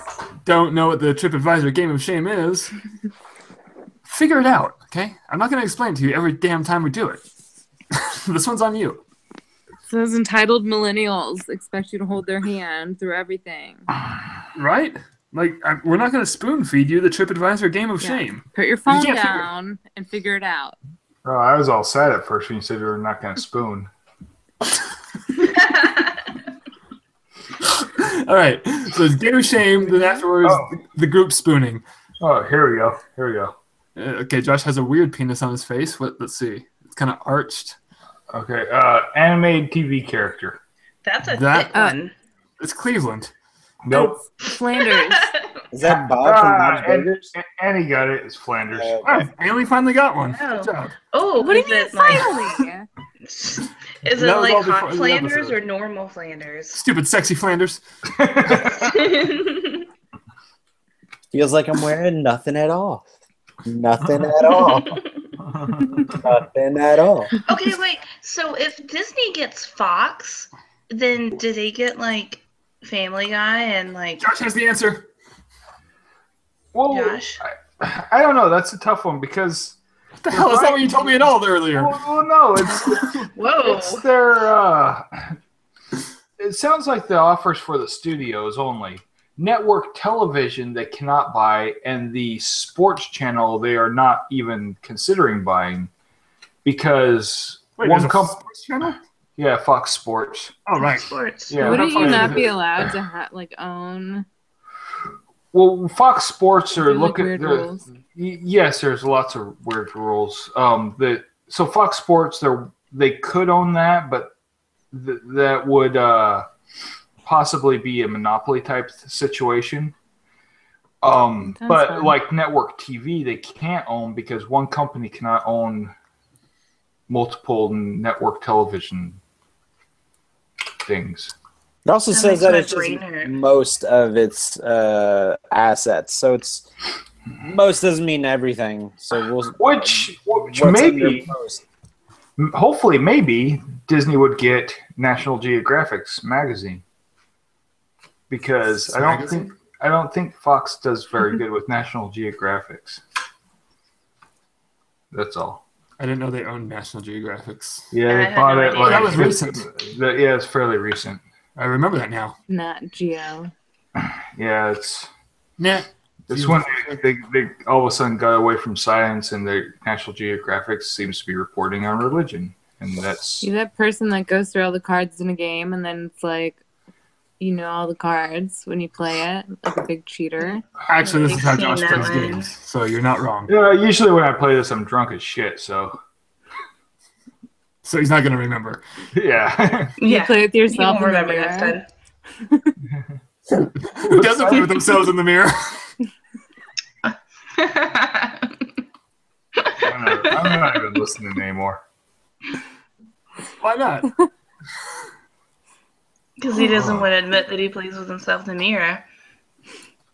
don't know what the TripAdvisor Game of Shame is, figure it out. Okay, I'm not going to explain it to you every damn time we do it. This one's on you. So those entitled millennials expect you to hold their hand through everything. Right? Like, we're not going to spoon feed you the TripAdvisor Game of Yeah. Shame. Put your phone can't figure- down and figure it out. Oh, I was all sad at first when you said we were not going to spoon. All right. So it's Game of Shame. Then afterwards, Oh. the group spooning. Oh, here we go. Here we go. Okay, Josh has a weird penis on his face. Let's see. It's kind of arched. Okay, animated TV character. That's a That- thick one. It's Cleveland. Nope. It's Flanders. Is that Bob from Bob's and, Burgers? and he got it. It's Flanders. Okay. Haley finally got one. Oh. Good job. Oh, What do you is mean it like finally? is That it was all like before hot the Flanders episode. or normal Flanders? Stupid, sexy Flanders. Feels like I'm wearing nothing at all. Nothing at all. Nothing at all. Okay, wait. So if Disney gets Fox, then do they get like Family Guy and like Josh has the answer. Well, Josh? I don't know. That's a tough one because. What the hell? That's not what you told me at all earlier. Well, no, Whoa. it's their. It sounds like the offers for the studios only. Network television they cannot buy, and the sports channel they are not even considering buying because Wait, one there's a company. sports channel? Yeah, Fox Sports. Oh, right. Sports. Yeah. Wouldn't you Fox- not be allowed to own? Well, Fox Sports are Do, like, looking. weird they're- rules? Yes, there's lots of weird rules. So Fox Sports, they could own that, but that would possibly be a monopoly type situation. But fun. like network TV, they can't own because one company cannot own multiple network television things. It also That says makes that my it's just brain hurt. most of its assets. So it's most doesn't mean everything. So we'll Which what's under maybe, most? hopefully, maybe Disney would get National Geographic's magazine because I don't think Fox does very good with National Geographics. That's all. I didn't know they owned National Geographics. Yeah, I they had bought no it. idea. Like, That was recent. Yeah, it's fairly recent. I remember that now. Not Geo. Yeah, it's Nah. when they all of a sudden got away from science, and the National Geographic seems to be reporting on religion, and that's You're that person that goes through all the cards in a game and then it's like, you know all the cards when you play it, like a big cheater. Actually, this is how I've Josh seen plays that one. games, so you're not wrong. usually when I play this, I'm drunk as shit. So So he's not going to remember. yeah. You play with You yourself won't in the remember next mirror. time. Who doesn't play with themselves in the mirror? I'm not even listening anymore. Why not? Because he doesn't want to admit that he plays with himself in the mirror.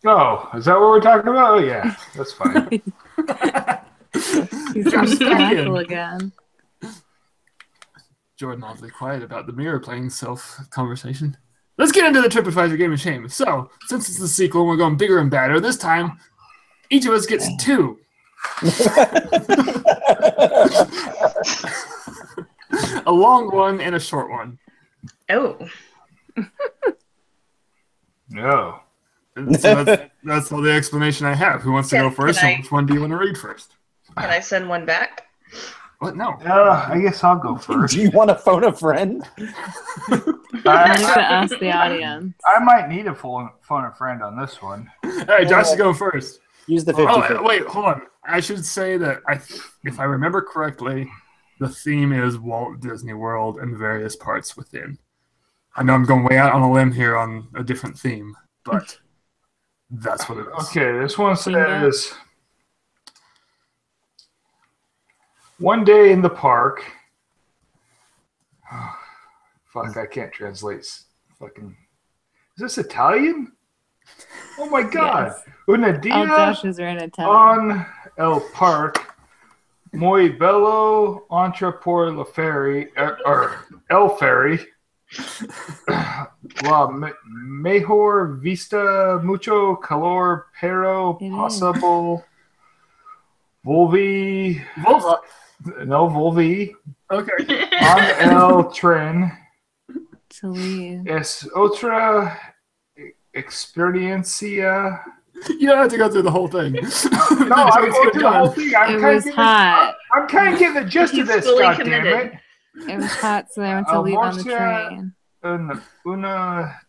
Oh, is that what we're talking about? Oh, yeah, that's fine. He's Josh, on stop Castle in. again. Jordan awfully quiet about the mirror playing self-conversation. Let's get into the TripAdvisor Game of Shame. So, since it's the sequel and we're going bigger and badder, this time, each of us gets 2. A long one and a short one. Oh. No. And so that's all the explanation I have. Who wants to go Can first, I- and which one do you want to read first? Can I send one back? What? No. I guess I'll go first. Do you want to phone a friend? I have to ask the audience. I might need a phone a friend on this one. All right, Josh is going first. Use the 50. Oh, wait, hold on. I should say that if I remember correctly, the theme is Walt Disney World and various parts within. I know I'm going way out on a limb here on a different theme, but that's what it is. Okay, this one says, one day in the park. Oh, fuck, I can't translate. Fucking, is this Italian? Oh my god! Yes. Una All dia Joshes are in Italian. on el park, muy bello entra por la ferry, or el ferry. La mejor vista, mucho calor, pero It is. possible. Volvi, Volva. no volvi. Okay. On el tren To leave. es otra experiencia. You don't have to go through the whole thing. No, I'm going through the whole thing. It was hot. I'm kind of getting the gist of He's this. fully God committed. damn it! It was hot, so they went to leave on the train. Una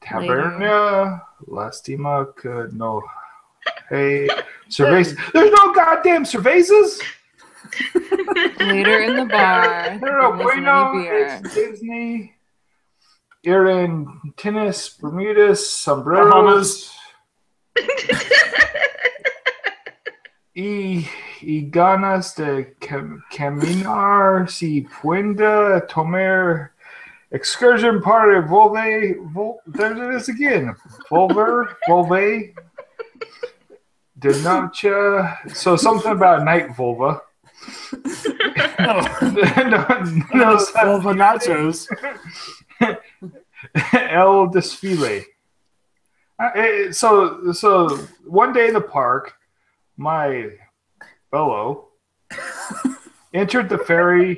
taberna lastima que no hey cerveza. There's no goddamn cervezas. Later in the bar, No, there wasn't bueno, any beer. it's Disney. Erin tennis, Bermudas, sombreros. Y ganas de caminar si pueda tomar excursion para there it is again. Volve. De noche. So something about night vulva. no, Volva nachos. El desfile. So one day in the park, my fellow entered the ferry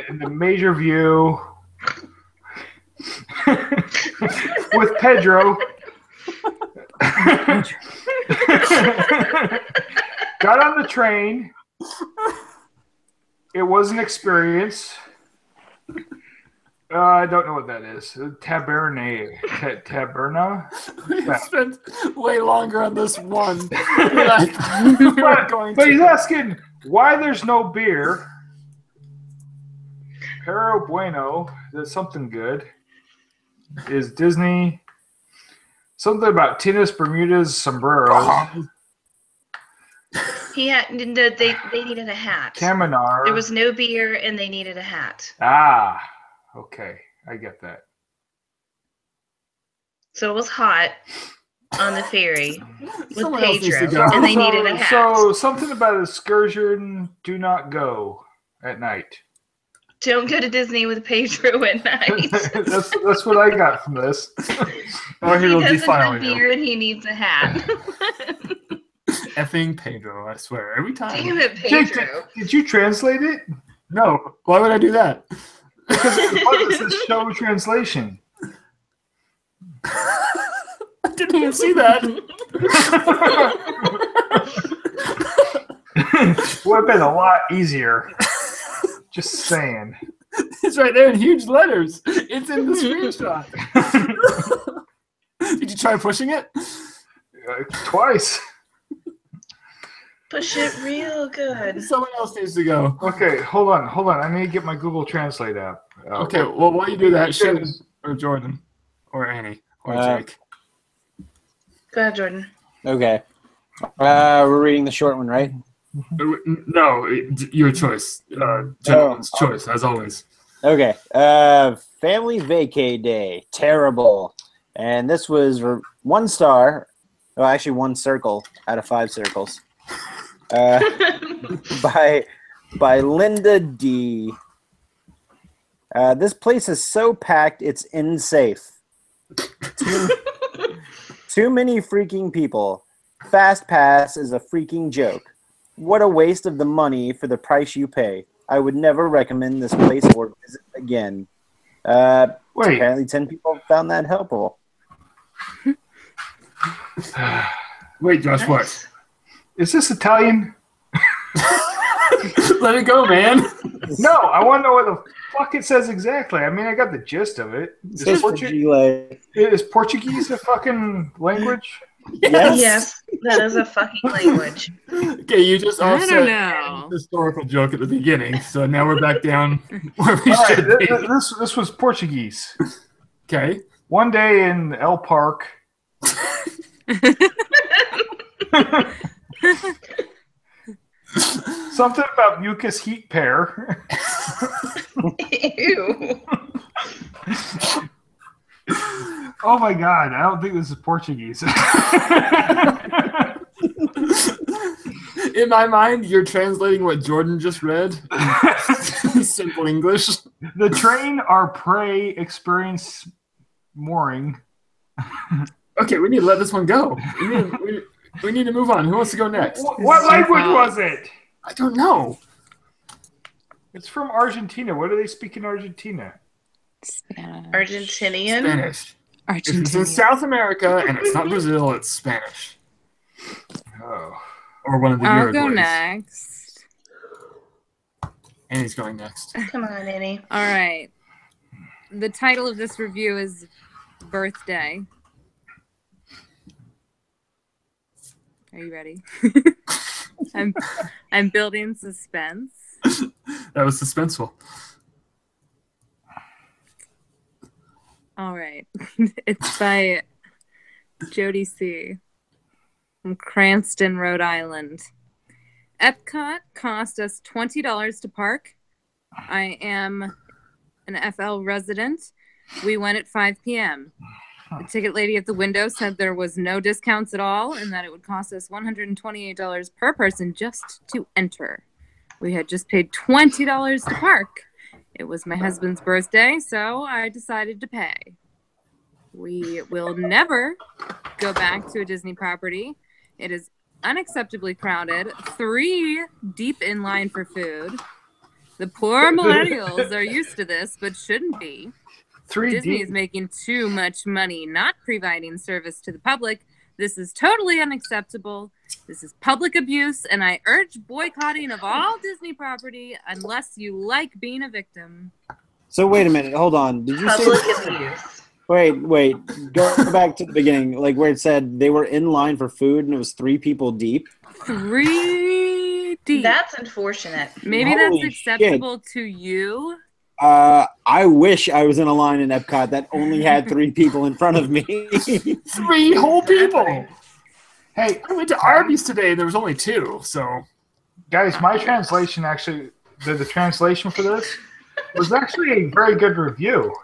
in the major view with Pedro. Got on the train. It was an experience. I don't know what that is. Taberna. We spent way longer on this one than I thought we were going But he's to. asking why there's no beer. Pero bueno, there's something good. Is Disney something about tennis, Bermudas, sombreros, He had they needed a hat. Caminar. There was no beer and they needed a hat. Okay, I get that. So it was hot on the ferry with Someone else needs to Pedro, go. and they needed a hat. So something about excursion. Do not go at night. Don't go to Disney with Pedro at night. That's what I got from this. Oh, He he'll doesn't defile have you. beer and he needs a hat. Effing Pedro, I swear. Every time. Damn it, Jake, Pedro. did you translate it? No. Why would I do that? Because the button says show translation. I didn't even see that. Would have been a lot easier. Just saying. It's right there in huge letters. It's in the screenshot. Did you try pushing it? Twice. Push it real good. Someone else needs to go. Okay, hold on. I need to get my Google Translate app. Okay, well, while you do that, Shannon or Jordan or Annie or Jake. Go ahead, Jordan. Okay. We're reading the short one, right? No, your choice. Gentleman's choice, as always. Okay. Family vacay day. Terrible. And this was 1 star. Well, actually 1 circle out of 5 circles. By Linda D. This place is so packed, it's unsafe. Too many freaking people. Fast pass is a freaking joke. What a waste of the money for the price you pay. I would never recommend this place or visit again. Wait. Apparently 10 people found that helpful. Wait, Josh, what? Is this Italian? Let it go, man. No, I want to know what the fuck it says exactly. I mean, I got the gist of it. Is Portuguese a fucking language? Yes, that is a fucking language. Okay, you just I offset don't know. the historical joke at the beginning, so now we're back down where we All should right, be. this was Portuguese. Okay. One day in El Park. Something about mucus heat pair. Ew. Oh my god, I don't think this is Portuguese. In my mind, you're translating what Jordan just read in simple English. The train our prey experience mooring. Okay, we need to let this one go. We need to move on. Who wants to go next? What language was it? I don't know. It's from Argentina. What do they speak in Argentina? Spanish. Argentinian? Spanish. If it's in Argentina. South America and it's not Brazil, it's Spanish. Oh. Or one of the I'll go Uruguays. next. Annie's going next. Come on, Annie. All right. The title of this review is Birthday. Are you ready? I'm building suspense. That was suspenseful. All right. It's by Jody C. from Cranston, Rhode Island. Epcot cost us $20 to park. I am an FL resident. We went at 5 p.m. The ticket lady at the window said there was no discounts at all and that it would cost us $128 per person just to enter. We had just paid $20 to park. It was my husband's birthday, so I decided to pay. We will never go back to a Disney property. It is unacceptably crowded, 3 deep in line for food. The poor millennials are used to this, but shouldn't be. Disney is making too much money not providing service to the public. This is totally unacceptable. This is public abuse, and I urge boycotting of all Disney property unless you like being a victim. So wait a minute, hold on. Did you Public say? abuse. Wait. Go back to the beginning, like where it said they were in line for food and it was 3 people deep. 3 deep. That's unfortunate. Maybe Holy that's acceptable to you. I wish I was in a line in Epcot that only had 3 people in front of me. 3 whole people. Hey, I went to Arby's today and there was only 2, so. guys, my translation actually, the translation for this was actually a very good review.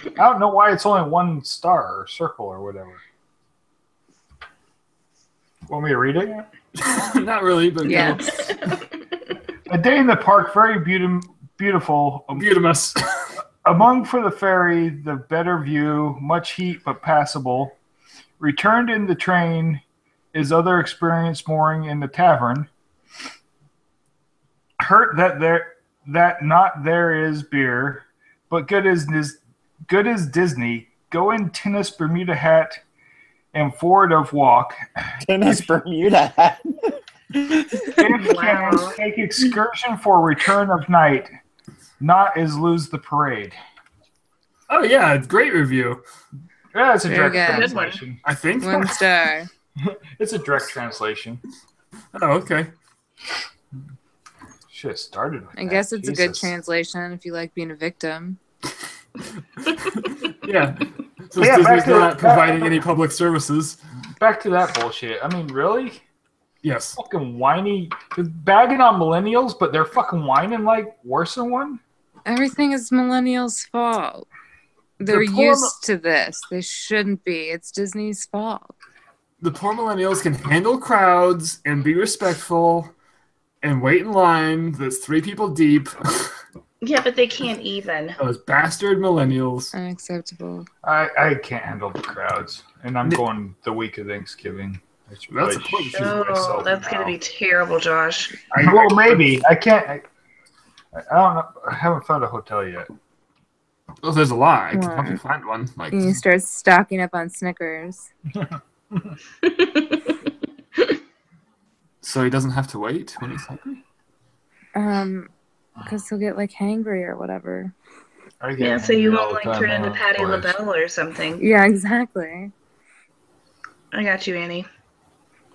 I don't know why it's only 1 star or circle or whatever. Want me to read it? Not really, but Yes. A day in the park, very beautiful. Beautimus. Among for the ferry, the better view, much heat but passable. Returned in the train is other experience mooring in the tavern. Hurt that not there is beer, but good as Disney. Go in tennis Bermuda hat and forward of walk. Tennis Bermuda hat. If can take excursion for return of night. Not is lose the parade. Oh yeah, great review. Yeah, it's a Very direct good. translation. I think. 1 star. It's a direct translation. Oh, okay. Should have started with I that. guess it's a good Jesus. translation if you like being a victim. Yeah. So Yeah, back Disney's to- not providing any public services. Back to that bullshit. I mean, really? Yes. Fucking whiny. They're bagging on millennials, but they're fucking whining like worse than one? Everything is millennials' fault. They're poor used to this. They shouldn't be. It's Disney's fault. The poor millennials can handle crowds and be respectful and wait in line that's 3 people deep. Yeah, but they can't even. Those bastard millennials. Unacceptable. I can't handle the crowds. And I'm going the week of Thankksgiving. I should That's probably a point. shoot Oh, myself that's going to now. be terrible, Josh. Well, maybe. I can't. I don't know. I haven't found a hotel yet. Well, there's a lot. I can Wow. help you find one. Like, And you start stocking up on Snickers. so he doesn't have to wait when he's hungry. Because he'll get like hangry or whatever. I get Yeah, so you hungry all won't the like time, turn into huh, Patty boys? LaBelle or something. Yeah, exactly. I got you, Annie.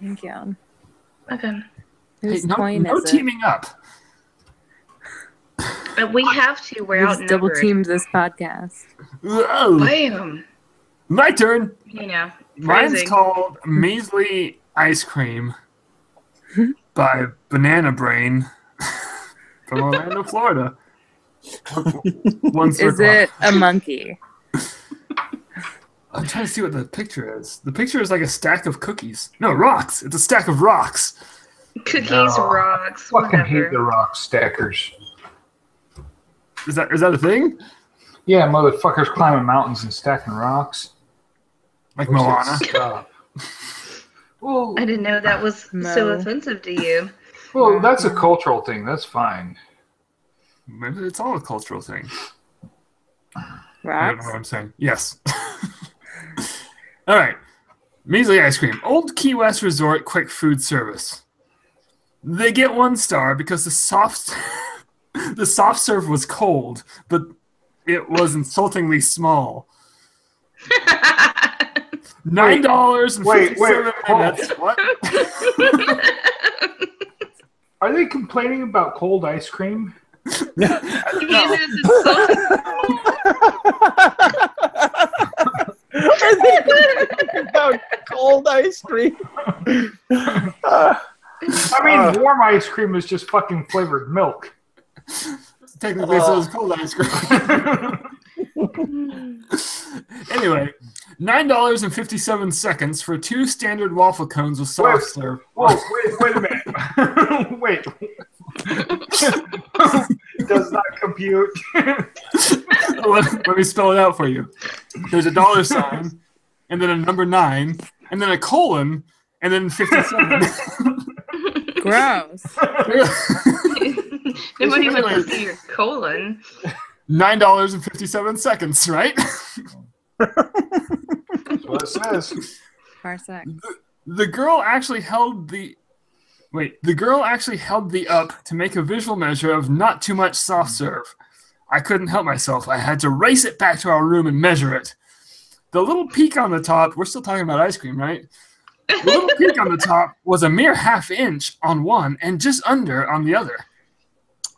Thank you. Okay. Whose Hey, coin no is it? teaming up. But we have to. We're We just double outnumbered. teamed this podcast. Whoa. Bam. My turn. You know. Mine's phrasing. called Measly Ice Cream by Banana Brain from Orlando, Florida. One Is circle. it a monkey? I'm trying to see what the picture is. The picture is like a stack of cookies. No, rocks. It's a stack of rocks. Cookies, No, rocks, Fucking hate whatever. the rock stackers. Is that a thing? Yeah, motherfuckers climbing mountains and stacking rocks. Like Wish they'd Moana? stop. Well, I didn't know that was so No. offensive to you. well, that's a cultural thing. That's fine. Maybe it's all a cultural thing. I don't know Rocks? what I'm saying. Yes. All right. Measly Ice Cream. Old Key West Resort Quick Food Service. They get 1 star because the soft serve was cold, but it was insultingly small. $9.57. Wait, hold on. What? Are they complaining about cold ice cream? Candace is so About cold ice cream. I mean, warm ice cream is just fucking flavored milk. Technically, so it's cold ice cream. Anyway, $9.57 for 2 standard waffle cones with soft serve. Whoa, wait a minute. Wait. Does not compute. Let me spell it out for you. There's a dollar sign, and then a number 9, and then a colon, and then 57. Gross. Nobody wants to see your colon. $9.57, right? That's what it says. Parsec. The girl actually held the up to make a visual measure of not too much soft serve. I couldn't help myself. I had to race it back to our room and measure it. The little peak on the top, we're still talking about ice cream, right? The little peak on the top was a mere ½ inch on one and just under on the other.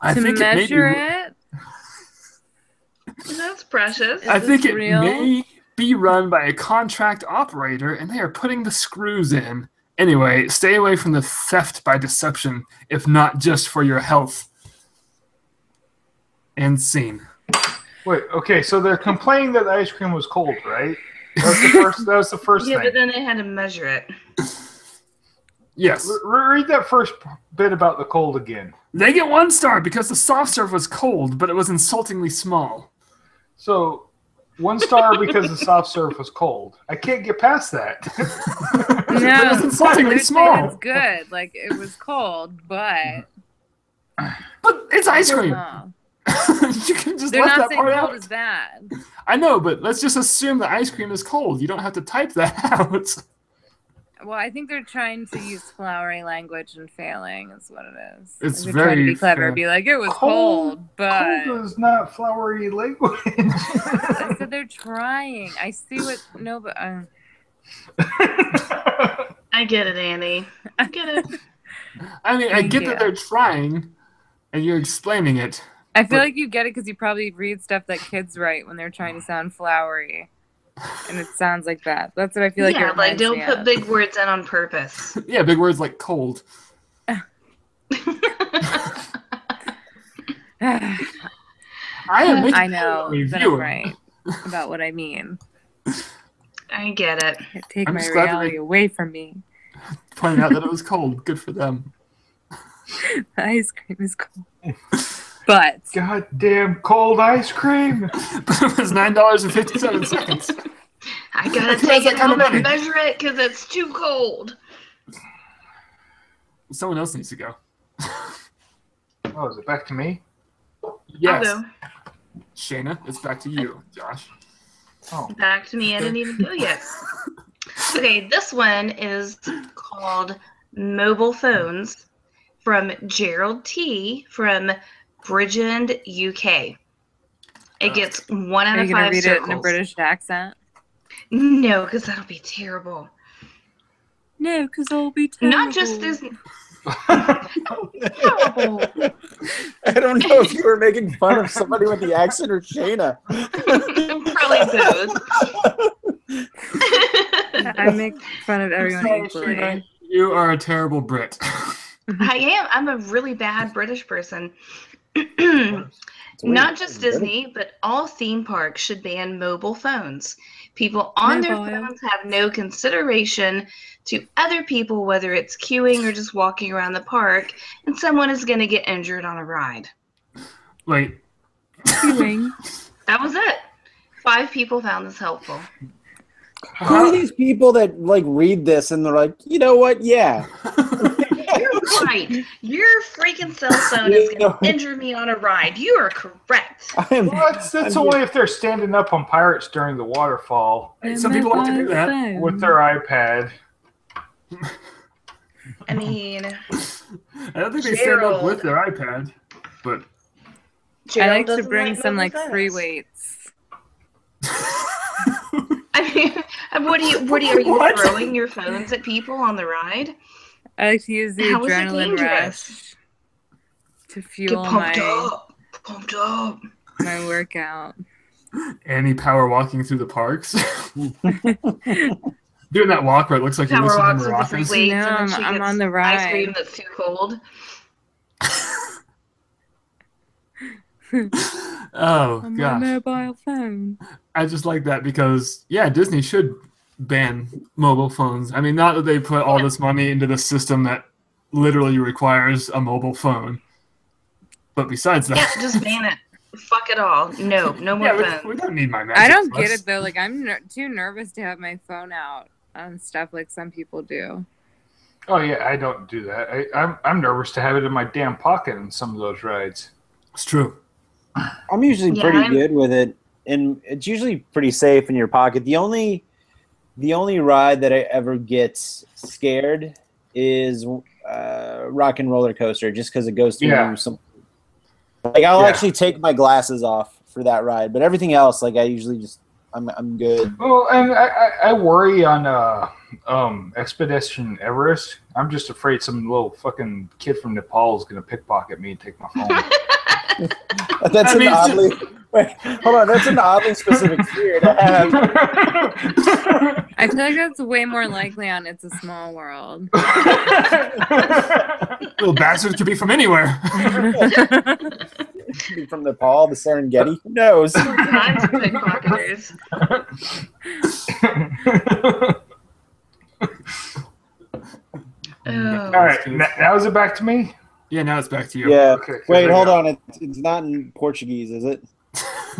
I To think it may measure be, it? That's precious. I Is think this it real? may be run by a contract operator and they are putting the screws in. Anyway, stay away from the theft by deception, if not just for your health. And scene. Wait, okay, so they're complaining that the ice cream was cold, right? That was the first Yeah, thing. but then they had to measure it. Yes. Read that first bit about the cold again. They get 1 star because the soft serve was cold, but it was insultingly small. So 1 star because the soft serve was cold. I can't get past that. No, was insultingly they're saying small. it's good. Like it was cold, but But it's ice cream. oh. You can just They're let not that saying part cold out. is bad. I know, but let's just assume the ice cream is cold. You don't have to type that out. Well, I think they're trying to use flowery language and failing is what it is. It's Like, they're trying to very be clever, fair. be like it was cold, but Cold is not flowery language. I said they're trying. I see what no, but I get it, Annie. I get it. I mean, I Thank get you. that they're trying, and you're explaining it. I feel But- like you get it because you probably read stuff that kids write when they're trying to sound flowery, and it sounds like that. That's what I feel like. Yeah, it like reminds don't me put of. big words in on purpose. Yeah, big words like cold. I am making I know a that I'm review. right about what I mean. I get it. Take I'm my just glad that reality away from me. Pointing out that it was cold. Good for them. The ice cream is cold, but Goddamn cold ice cream. But it was $9.57. I gotta Who take has that it kind of home and money? measure it because it's too cold. Someone else needs to go. Oh, is it back to me? Yes, I'll go. Shayna, it's back to you, Josh. Oh, Back to me. I didn't even go yet. Okay, this one is called Mobile Phones from Gerald T. from Bridgend, UK. It gets 1 out are of you gonna 5 read circles. it in a British accent? No, because that'll be terrible. No, because I'll be terrible. Not just this. Terrible. I don't know if you were making fun of somebody with the accent or Shayna. Probably both. I make fun of everyone Sorry, equally. Shayna, you are a terrible Brit. I am. I'm a really bad British person. It's weird. Not just Disney, but all theme parks should ban mobile phones. People on their Mobile. phones have no consideration to other people, whether it's queuing or just walking around the park, and someone is going to get injured on a ride. Wait, Queuing. That was it. 5 people found this helpful. Who are these people that like read this and they're like, you know what? Yeah. You're right. Your freaking cell phone is going to injure me on a ride. You are correct. I am. well, that's only if they're standing up on pirates during the waterfall Some people like to do that. Phone. with their iPad. I mean, I don't think they stand up Gerald. with their iPad, but I Gerald like to doesn't bring some mobile like free phones. weights. I mean, what are you What? throwing your phones at people on the ride? I like to use the How is it adrenaline dangerous? rush to Get fuel pumped my up. Pumped up. my workout. Annie power walking through the parks. Doing that walk where it looks like you're Power listening walks to with the free Maracas. weights, No, and then she I'm gets on the ice cream ride. that's too cold. Oh, On my gosh. mobile phone. I just like that because, yeah, Disney should ban mobile phones. I mean, not that they put all this money into the system that literally requires a mobile phone. But besides Yeah, that, just ban it. Fuck it all. No more yeah, phones. we don't need my magic I don't plus. get it though. Like I'm too nervous to have my phone out on stuff like some people do. Oh yeah, I don't do that. I'm nervous to have it in my damn pocket in some of those rides. It's true. I'm usually Yeah, pretty I'm- good with it, and it's usually pretty safe in your pocket. The only ride that I ever get scared is Rock and Roller Coaster, just because it goes through Yeah. some. Like I'll Yeah. actually take my glasses off for that ride, but everything else, like I usually just I'm good. Well, and I worry on Expedition Everest. I'm just afraid some little fucking kid from Nepal is gonna pickpocket me and take my phone. That's I an mean, it's oddly. Wait, hold on, that's an oddly specific fear to have. I feel like that's way more likely on It's a Small World. Little bastard could be from anywhere. From Nepal, the Serengeti. Who knows? Times of pickpocketers. All Oh. right, now is it back to me? Yeah, now it's back to you. Yeah. Okay, 'cause Wait, I hold got- on. It's not in Portuguese, is it?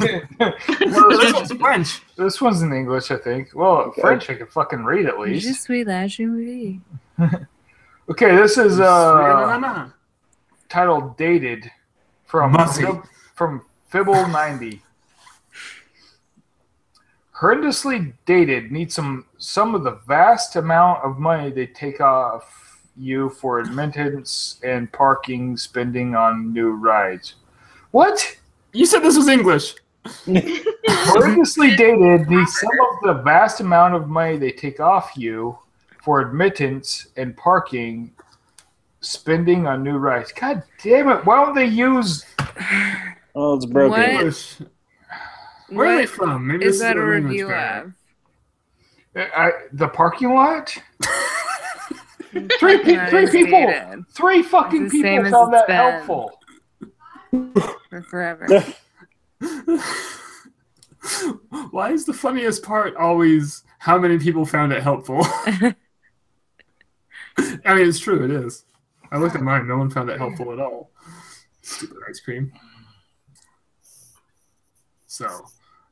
Well, This one's French. this one's in English, I think. Well, Okay. French I can fucking read at Je least. suis la jury. Okay, this is Na-na-na. titled "Dated" from Mussy. Fibble 90. Horrendously dated needs some of the vast amount of money they take off you for admittance and parking spending on new rides. What? You said this was English. Horrendously dated needs some of the vast amount of money they take off you for admittance and parking spending on new rides. God damn it! Why don't they use? Oh, it's broken. What? English. Where are they What from? Maybe is this that a their English review parent. of? The parking lot? Parking lot three is people. dated 3 fucking It's the same people as found it's that been. helpful. For forever. Why is the funniest part always how many people found it helpful? I mean, it's true. It is. I looked at mine. No one found it helpful at all. Stupid ice cream. So,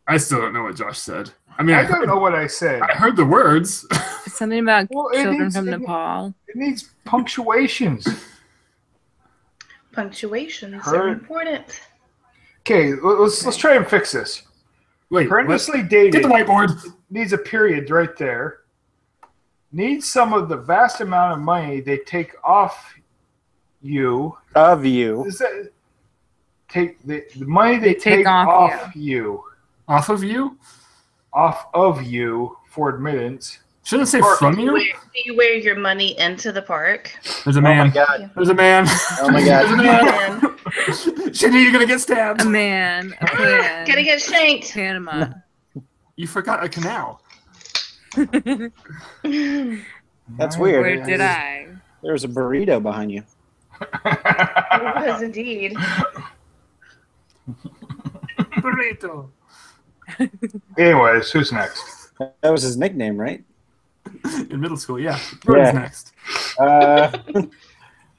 I still don't know what Josh said. I mean, I don't know what I said. I heard the words. Something about Well, it children needs- from it- Nepal. It needs punctuations. Punctuations Heard. are important. Okay, let's try and fix this. Wait, what? Horrendously Get dated the whiteboard. needs a period right there. Needs some of the vast amount of money they take off you. Of you. Is that take the money they take take off off you, Off of you? off of you for admittance? Shouldn't it say Or- from you? Do you wear your money into the park? There's a Oh my man. god. There's a man. Oh my There's a god. man. Man, Shitty, you're gonna get stabbed. A man, a plan, gotta get shanked. Panama. You forgot a canal. That's weird. Where did I? There was a burrito behind you. It was indeed. Burrito. Anyways, who's next? That was his nickname, right? In middle school, yeah. Who's next?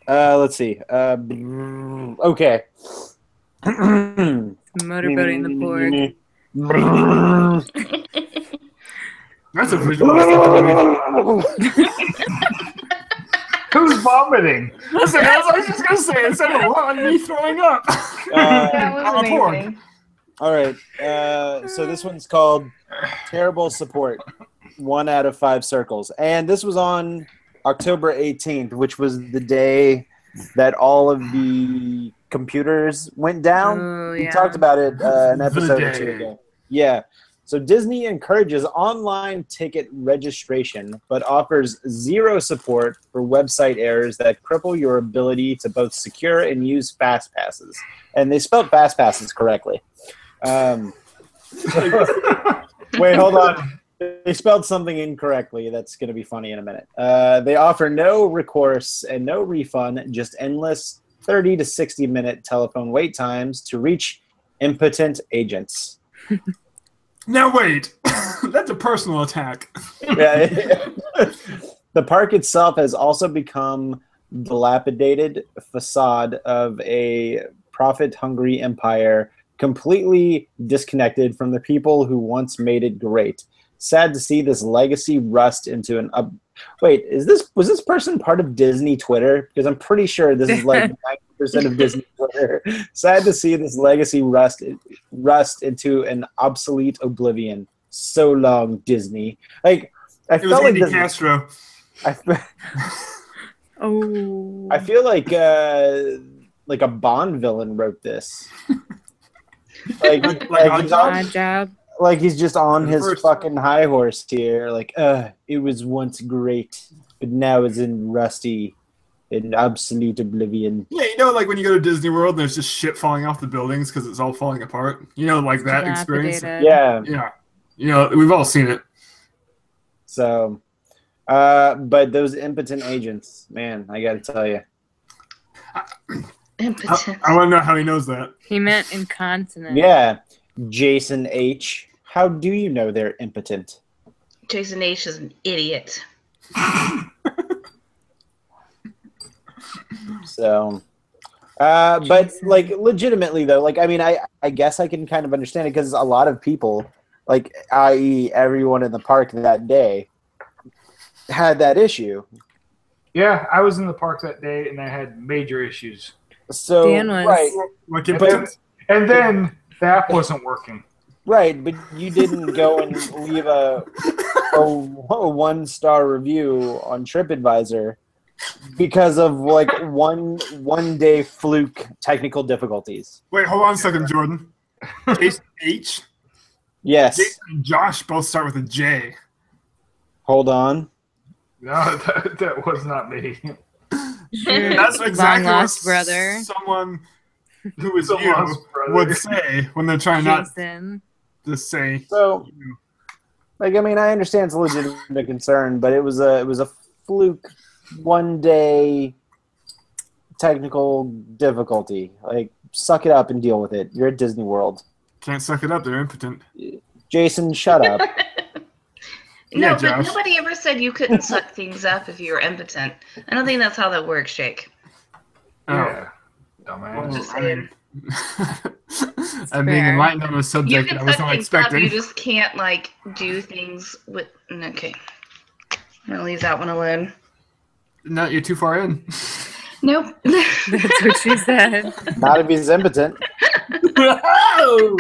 Let's see. Okay. Motorboating the pork. That's a visual. Who's vomiting? Listen, that's what I was just gonna say. Instead of me throwing up. That was I'm a pork. amazing. All right. So this one's called Terrible Support. 1 out of 5 circles. And this was on October 18th, which was the day that all of the computers went down. Oh, We yeah. talked about it an The episode or day. 2 ago. Yeah. So Disney encourages online ticket registration, but offers 0 support for website errors that cripple your ability to both secure and use fast passes. And they spelled fast passes correctly. Wait, hold on. They spelled something incorrectly. That's going to be funny in a minute. They offer no recourse and no refund, just endless 30 to 60 minute telephone wait times to reach impotent agents. Now wait. That's a personal attack. Yeah. The park itself has also become dilapidated facade of a profit-hungry empire, completely disconnected from the people who once made it great. Sad to see this legacy rust into an up. Wait, was this person part of Disney Twitter? Because I'm pretty sure this is like 90% of Disney Twitter. Sad to see this legacy rust into an obsolete oblivion. So long, Disney. Like I It was felt like Andy this, Castro. Oh. I feel like a Bond villain wrote this. Like he's on, Odd job. like he's just on his First- fucking high horse here. Like, it was once great, but now it's in rusty and obsolete oblivion. Yeah, you know, like when you go to Disney World and there's just shit falling off the buildings because it's all falling apart. You know, like that experience. Dilapidated. Yeah. Yeah. You know, we've all seen it. So, but those impotent agents, man, I got to tell you. Impotent. I want to know how he knows that. He meant incontinent. Yeah, Jason H. How do you know they're impotent? Jason H is an idiot. So, But Jason. like legitimately though, like I mean, I guess I can kind of understand it because a lot of people, like i.e., everyone in the park that day, had that issue. Yeah, I was in the park that day and I had major issues. So Dan was. right, Like And impotent. then the app wasn't working. right, but you didn't go and leave a 1-star review on TripAdvisor because of like one day fluke technical difficulties. Wait, hold on a second, Jordan. Jason H. Yes. Jason and Josh both start with a J. Hold on. No, that was not me. Your That's exactly long what lost brother, someone who is The you lost brother. would say when they're trying not Jason. to say. So, like, I mean, I understand it's a legitimate concern, but it was a fluke 1 day technical difficulty. Like, suck it up and deal with it. You're at Disney World. Can't suck it up. They're impotent. Jason, shut up. Yeah, No, but Josh. nobody ever said you couldn't suck things up if you were impotent. I don't think that's how that works, Jake. Yeah, Well, dumbass. Just I mean, I'm being fair. enlightened on a You subject can I was suck not things up, expecting. you just can't like do things with. Okay, I'm gonna leave that one alone. No, you're too far in. Nope. That's what she said. Not if he's impotent. Hello.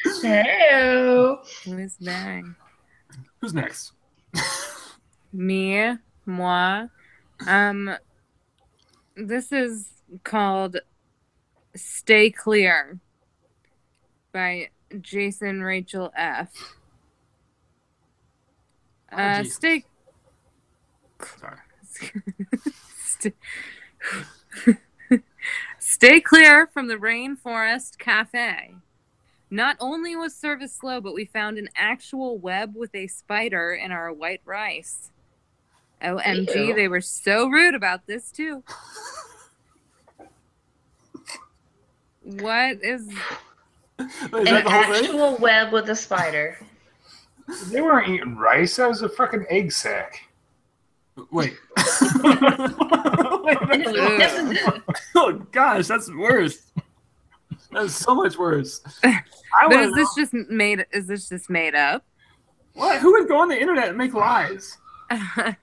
Who's there? Who's next? Me, moi. This is called "Stay Clear" by Jason Rachel F. Oh, Jesus. Stay. Sorry. Stay. Stay clear from the Rainforest Cafe. Not only was service slow, but we found an actual web with a spider in our white rice. OMG, Ew. they were so rude about this too. What is... Wait, is An that the whole thing? actual web with a spider. They weren't eating rice. That was a fucking egg sack. Wait. And it was definitely. Oh gosh, that's worse. That's so much worse. I But wanna is this just made? Is this just made up? What? Who would go on the internet and make lies? I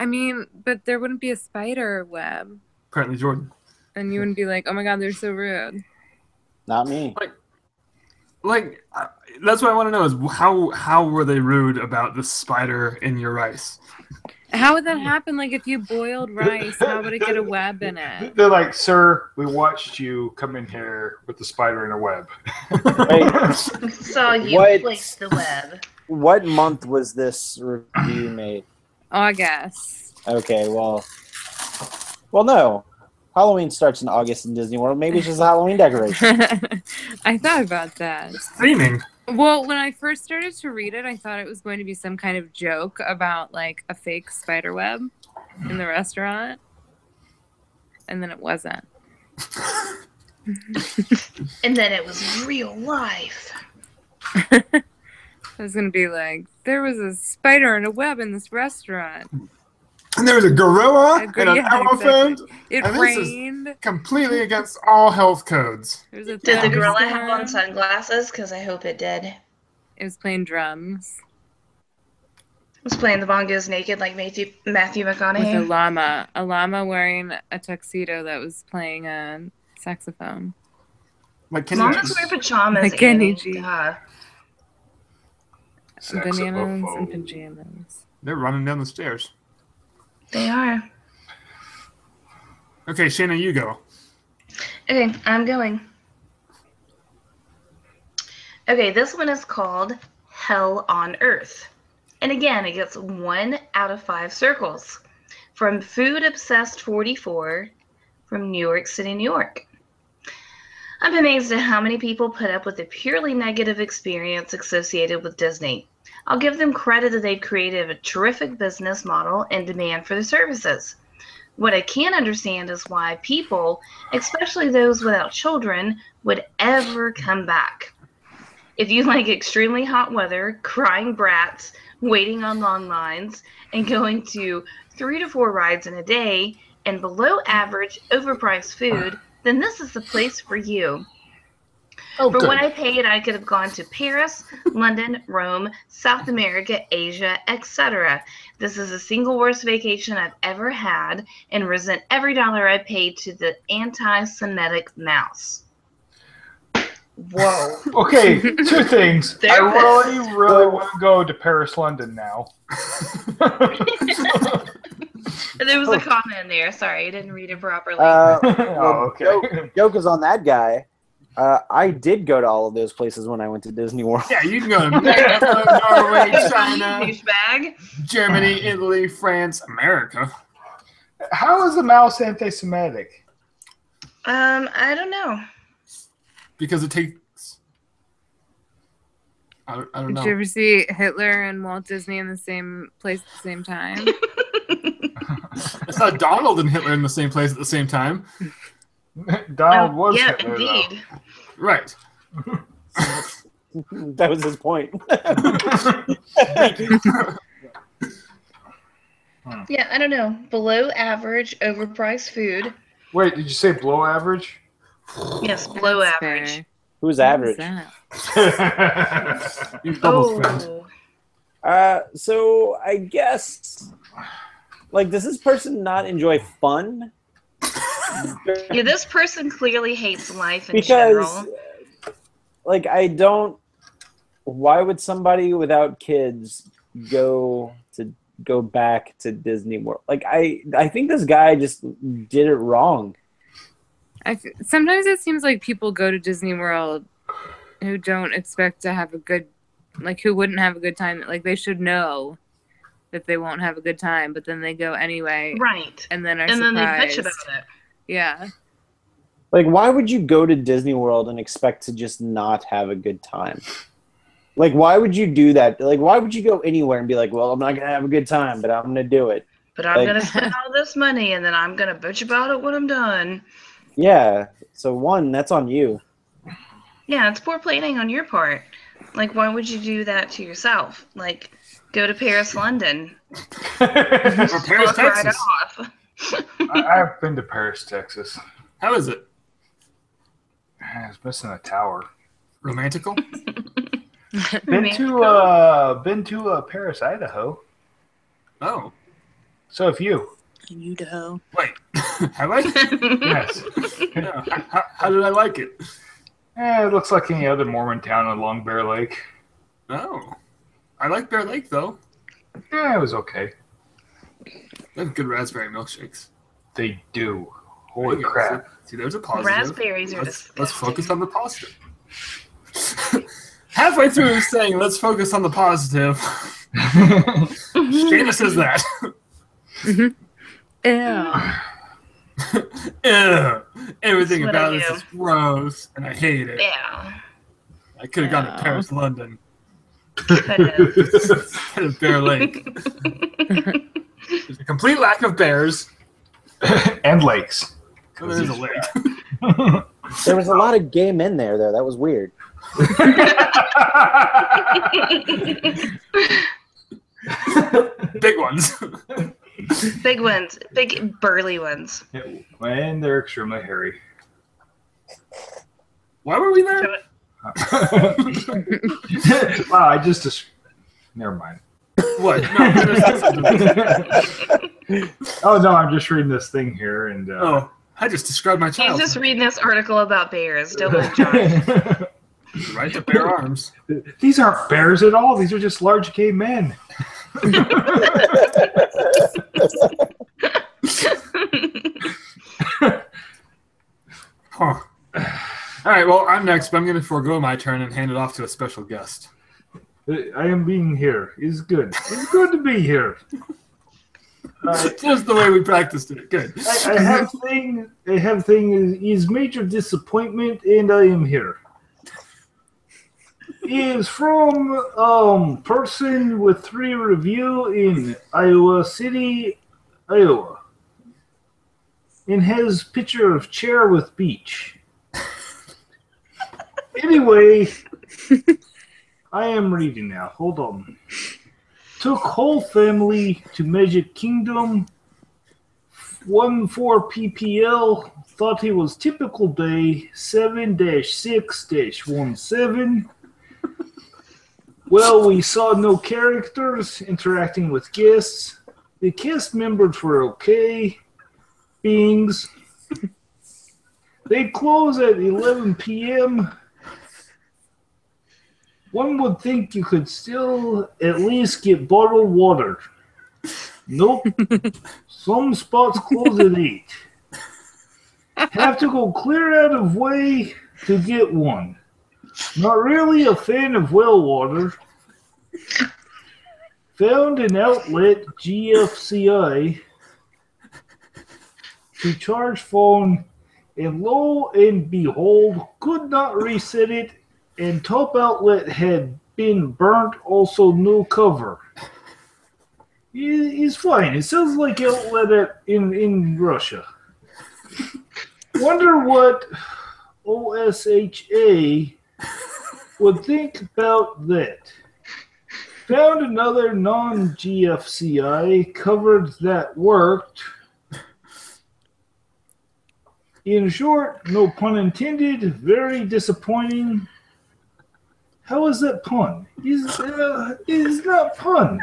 mean, but there wouldn't be a spider web, Apparently, Jordan. and you wouldn't be like, "Oh my god, they're so rude." Not me. Like, that's what I want to know is how were they rude about the spider in your rice? How would that happen? Like, if you boiled rice, how would it get a web in it? They're like, "Sir, we watched you come in here with the spider in a web." Wait, Saw you What? place the web. what month was this review made? August. Okay, well, no. Halloween starts in August in Disney World. Maybe it's just a Halloween decoration. I thought about that. Theming. Well, when I first started to read it, I thought it was going to be some kind of joke about like a fake spider web in the restaurant. And then it wasn't. And then it was real life. It was going to be like, there was a spider and a web in this restaurant. And there was a gorilla A and an yeah, elephant. It And this is- rained. Completely against all health codes. There was a Did the gorilla have thunderstorm. on sunglasses? Because I hope it did. It was playing drums Was playing the bongos naked like Matthew with McConaughey. a llama wearing a tuxedo that was playing a saxophone. Like Kenny Llamas G. wear pajamas. Like Kenny Annie. G. Duh. Bananas and pajamas. They're running down the stairs. They are. Okay, Shayna, you go. Okay, I'm going. Okay, this one is called Hell on Earth. And again, it gets 1 out of 5 circles. From Food Obsessed 44 from New York City, New York. I'm amazed at how many people put up with a purely negative experience associated with Disney. I'll give them credit that they've created a terrific business model and demand for the services. What I can't understand is why people, especially those without children, would ever come back. If you like extremely hot weather, crying brats, waiting on long lines, and going to 3 to 4 rides in a day, and below average, overpriced food, then this is the place for you. Oh, For good. what I paid, I could have gone to Paris, London, Rome, South America, Asia, etc. This is the single worst vacation I've ever had and resent every dollar I paid to the anti-Semitic mouse. Whoa. Okay, two things. I Therapist. really want to go to Paris, London now. There was a comment in there. Sorry, I didn't read it properly. Oh, okay. Joke is on that guy. I did go to all of those places when I went to Disney World. Yeah, you can go to Mexico, Norway, China, Douchebag. Germany, Italy, France, America. How is the mouse anti-Semitic? I don't know. Because it takes. I don't Did you know. ever see Hitler and Walt Disney in the same place at the same time? It's not Donald and Hitler in the same place at the same time. Donald was yeah, Hitler, indeed. Right. That was his point. Yeah, I don't know. Below average, overpriced food. though. Wait, did you say below average? Yes, below That's average. fair. Who's What average? was that? You double friend. Oh, So I guess, like, does this person not enjoy fun? yeah. This person clearly hates life in Because, general. like, I don't. Why would somebody without kids go back to Disney World? Like, I think this guy just did it wrong. Sometimes it seems like people go to Disney World who don't expect to have a good, like who wouldn't have a good time. Like they should know that they won't have a good time, but then they go anyway, Right. and then are And then they surprised. bitch about it. Yeah, Like, why would you go to Disney World and expect to just not have a good time? Like, why would you do that? Like, why would you go anywhere and be like, well, I'm not going to have a good time, but I'm going to do it? But I'm Like- going to spend all this money and then I'm going to bitch about it when I'm done. Yeah. So, one, that's on you. Yeah, it's poor planning on your part. Like, why would you do that to yourself? Like, go to Paris, London. Or Paris, Fuck right Texas. off. I've been to Paris, Texas. How is it? I was missing a tower. Romantical? Been to Paris, Idaho. Oh. So have you. Idaho. Wait. Have I? Yes. Yeah. How did I like it? It looks like any other Mormon town along Bear Lake. Oh. I like Bear Lake, though. Yeah, it was okay. They have good raspberry milkshakes. They do. There Holy you go. crap. See, there's a positive. Raspberries are Let's disgusting. focus on the positive. Halfway through saying, let's focus on the positive, Shayna says that. Yeah. Ew. Everything That's what about I this do. is gross, and I hate it. Yeah. I could have gone to Yeah. Paris, London, Kind of. instead of Bear Lake. There's a complete lack of bears. And lakes. Oh, there's a lake. There was a lot of gay men there, though. That was weird. Big ones. Big ones. Big burly ones. And they're extremely hairy. Why were we there? Wow, I just never mind. What? No, Oh no, I'm just reading this thing here, and oh, I just described my He's child. just reading this article about bears. Don't let Josh. Right to bare arms. These aren't bears at all. These are just large gay men. Huh. All right, well, I'm next, but I'm going to forego my turn and hand it off to a special guest. I am being here. It's good. It's good to be here. Just the way we practiced it. Good. I have thing is major disappointment, and I am here. Is from person with 3 review in Iowa City, Iowa, and has picture of chair with beach. Anyway, I am reading now. Hold on. Took whole family to Magic Kingdom 14PPL thought it was typical day 7-6-17. Well, we saw no characters interacting with guests. The cast members were okay beings. They close at 11 p.m. One would think you could still at least get bottled water. Nope. Some spots close at 8. Have to go clear out of way to get one. Not really a fan of well water. Found an outlet, GFCI, to charge phone, and lo and behold, could not reset it, and top outlet had been burnt, also no cover. It's fine. It sounds like outlet in Russia. Wonder what OSHA would think about that. Found another non-GFCI covered that worked. In short, no pun intended, very disappointing. How is that pun? It's not pun.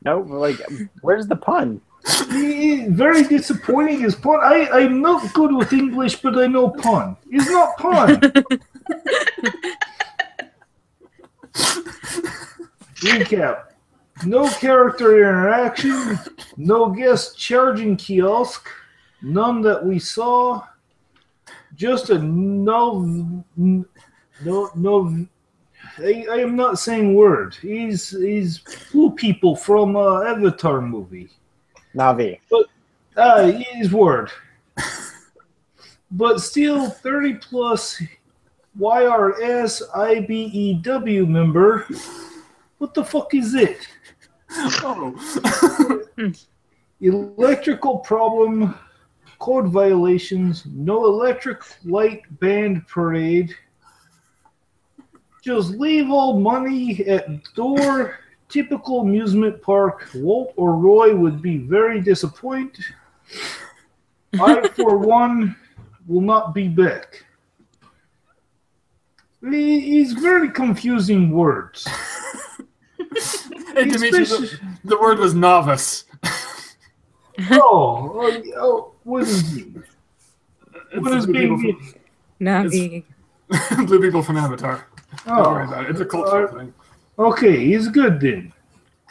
No, like, where's the pun? Very disappointing is pun. I'm not good with English, but I know pun. It's not pun. Recap. No character interaction. No guest charging kiosk. None that we saw. Just a no. I am not saying word. He's blue people from Avatar movie. Navi. But his word. But still 30 plus YRS IBEW member. What the fuck is it? Oh. Electrical problem, code violations, no electric light band parade. Just leave all money at door. Typical amusement park. Walt or Roy would be very disappointed. I, for one, will not be back. He's very confusing words. Hey, Dimitri, the word was novice. Oh, what is he? What is being... Navi. Blue people from Avatar. Don't worry about it. It's a cultural thing. Okay, he's good then.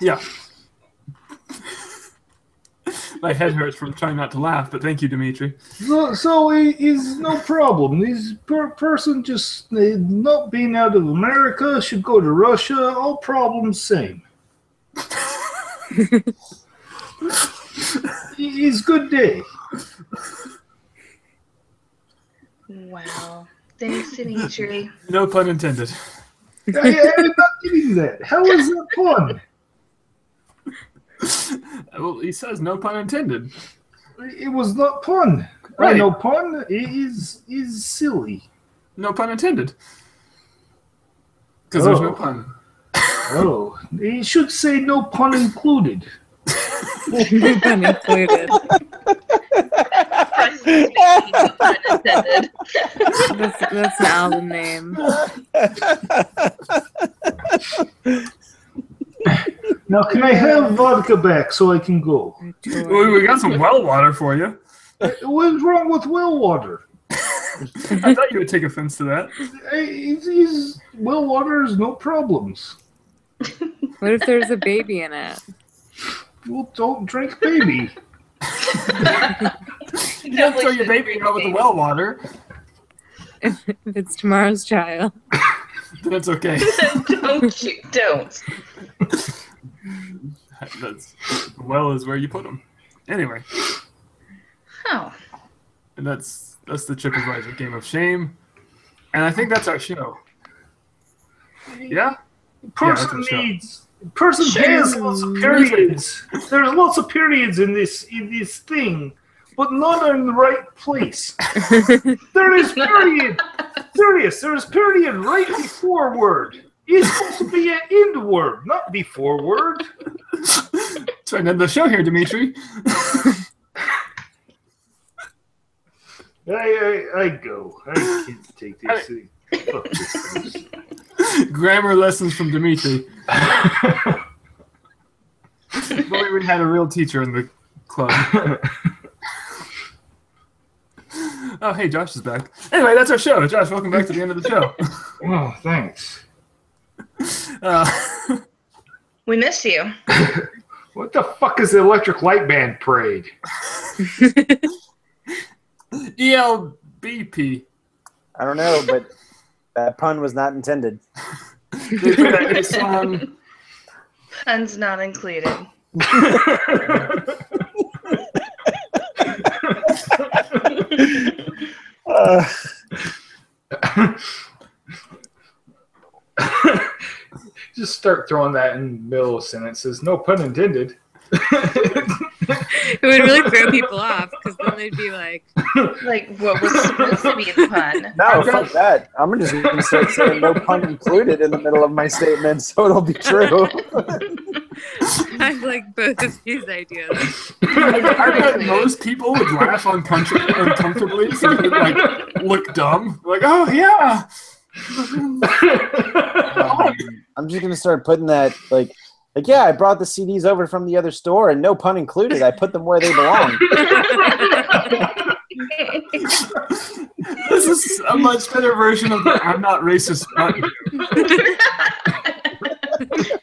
Yeah. My head hurts from trying not to laugh, but thank you, Dimitri. So is no problem. This person just not being out of America should go to Russia. All problems same. It's good day. Wow. Thanks, Dimitri. No pun intended. I'm not getting that. How is that fun? Well, he says no pun intended. It was not pun. Right. No pun is silly. No pun intended. Because there's no pun. Oh, he should say no pun included. No pun included. That's an album name. Now, can I have vodka back so I can go? Well, we got some well water for you. What's wrong with well water? I thought you would take offense to that. Well water is no problems. What if there's a baby in it? Well, don't drink baby. You don't throw your baby out with the well water. If it's tomorrow's child. That's okay. Don't. Well is where you put them. Anyway. Oh. And that's the TripAdvisor Game of Shame. And I think that's our show. Yeah? Person Sure. has lots of periods. There's lots of periods in this thing, but none in the right place. There is period. Serious, there's period right before word. It's supposed to be an end word, not before word. Trying to end the show here, Dimitri. I go. I can't take this thing. Fuck this place. Grammar lessons from Dimitri. If only we had a real teacher in the club. Oh, hey, Josh is back. Anyway, that's our show. Josh, welcome back to the end of the show. Oh, thanks. We missed you. What the fuck is the Electric Light Band parade? ELBP. I don't know, but that pun was not intended. They play that new song. Puns not included. Just start throwing that in the middle of sentences. No pun intended. It would really throw people off because then they'd be like, Like, what was supposed to be the pun? No, fuck that. I'm just going to start saying no pun included in the middle of my statement, so it'll be true. I like both of these ideas. I bet most people would laugh uncomfortably so they would like look dumb. Like, oh yeah. I'm just going to start putting that, like, yeah, I brought the CDs over from the other store, and no pun included, I put them where they belong. This is a much better version of the I'm not racist button.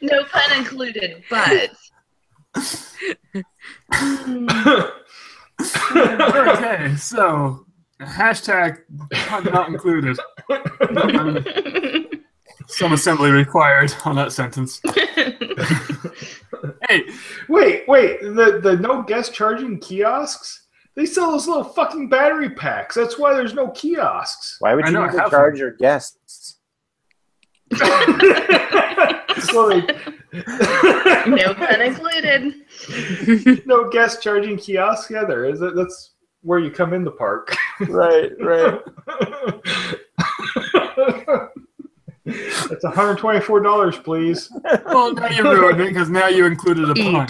No pun included, but. Okay, so hashtag pun not included. Some assembly required on that sentence. Hey, Wait. The no guest charging kiosks? They sell those little fucking battery packs. That's why there's no kiosks. Why would I you know, need to have charge one. your guests? So No pun included. no guest charging kiosks? Yeah, there is. That's where you come in the park. Right. That's $124, please. well, now you ruined it because now you included a pun.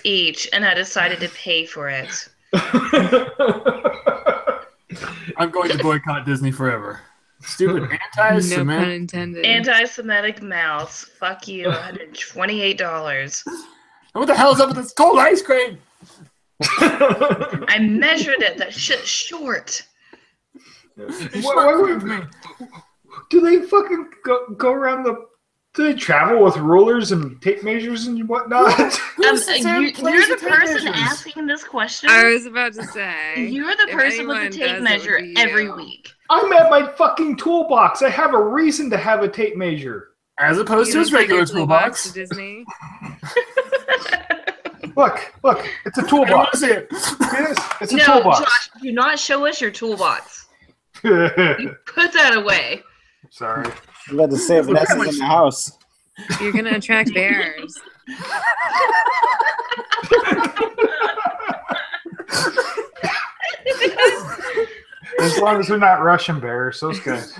Each, and I decided to pay for it. I'm going to boycott Disney forever. Stupid No pun anti-Semitic. intended. Anti-Semitic mouse. Fuck you. $128. What the hell is up with this cold ice cream? I measured it. That shit's short. Why do they fucking go around the? Do they travel with rulers and tape measures and whatnot? You're the person asking this question. I was about to say. You're the if person with anyone the tape does, it measure would be every you. week. I'm at my fucking toolbox. I have a reason to have a tape measure. As opposed You to his don't take your regular toolbox toolbox. to Disney. Look, it's a I don't want toolbox. to see it. It is. It's a No, toolbox. Josh, do not show us your toolbox. You put that away. Sorry. I'm about to say if Ness is in the house. You're gonna attract bears. As long as they're not Russian bears, those guys.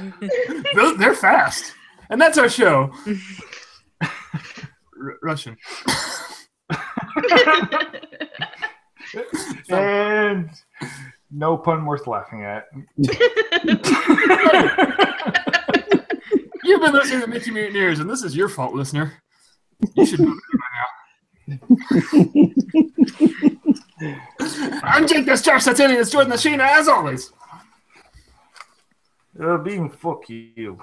They're fast. And that's our show. Russian. And no pun worth laughing at. You've been listening to Mickey Mutineers, and this is your fault, listener. You should know that by now. I'm Jake, that's Josh, that's Andy, that's Jordan, that's Sheena, as always. Being fuck you.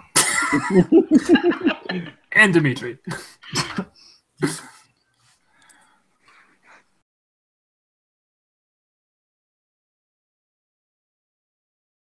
And Dimitri.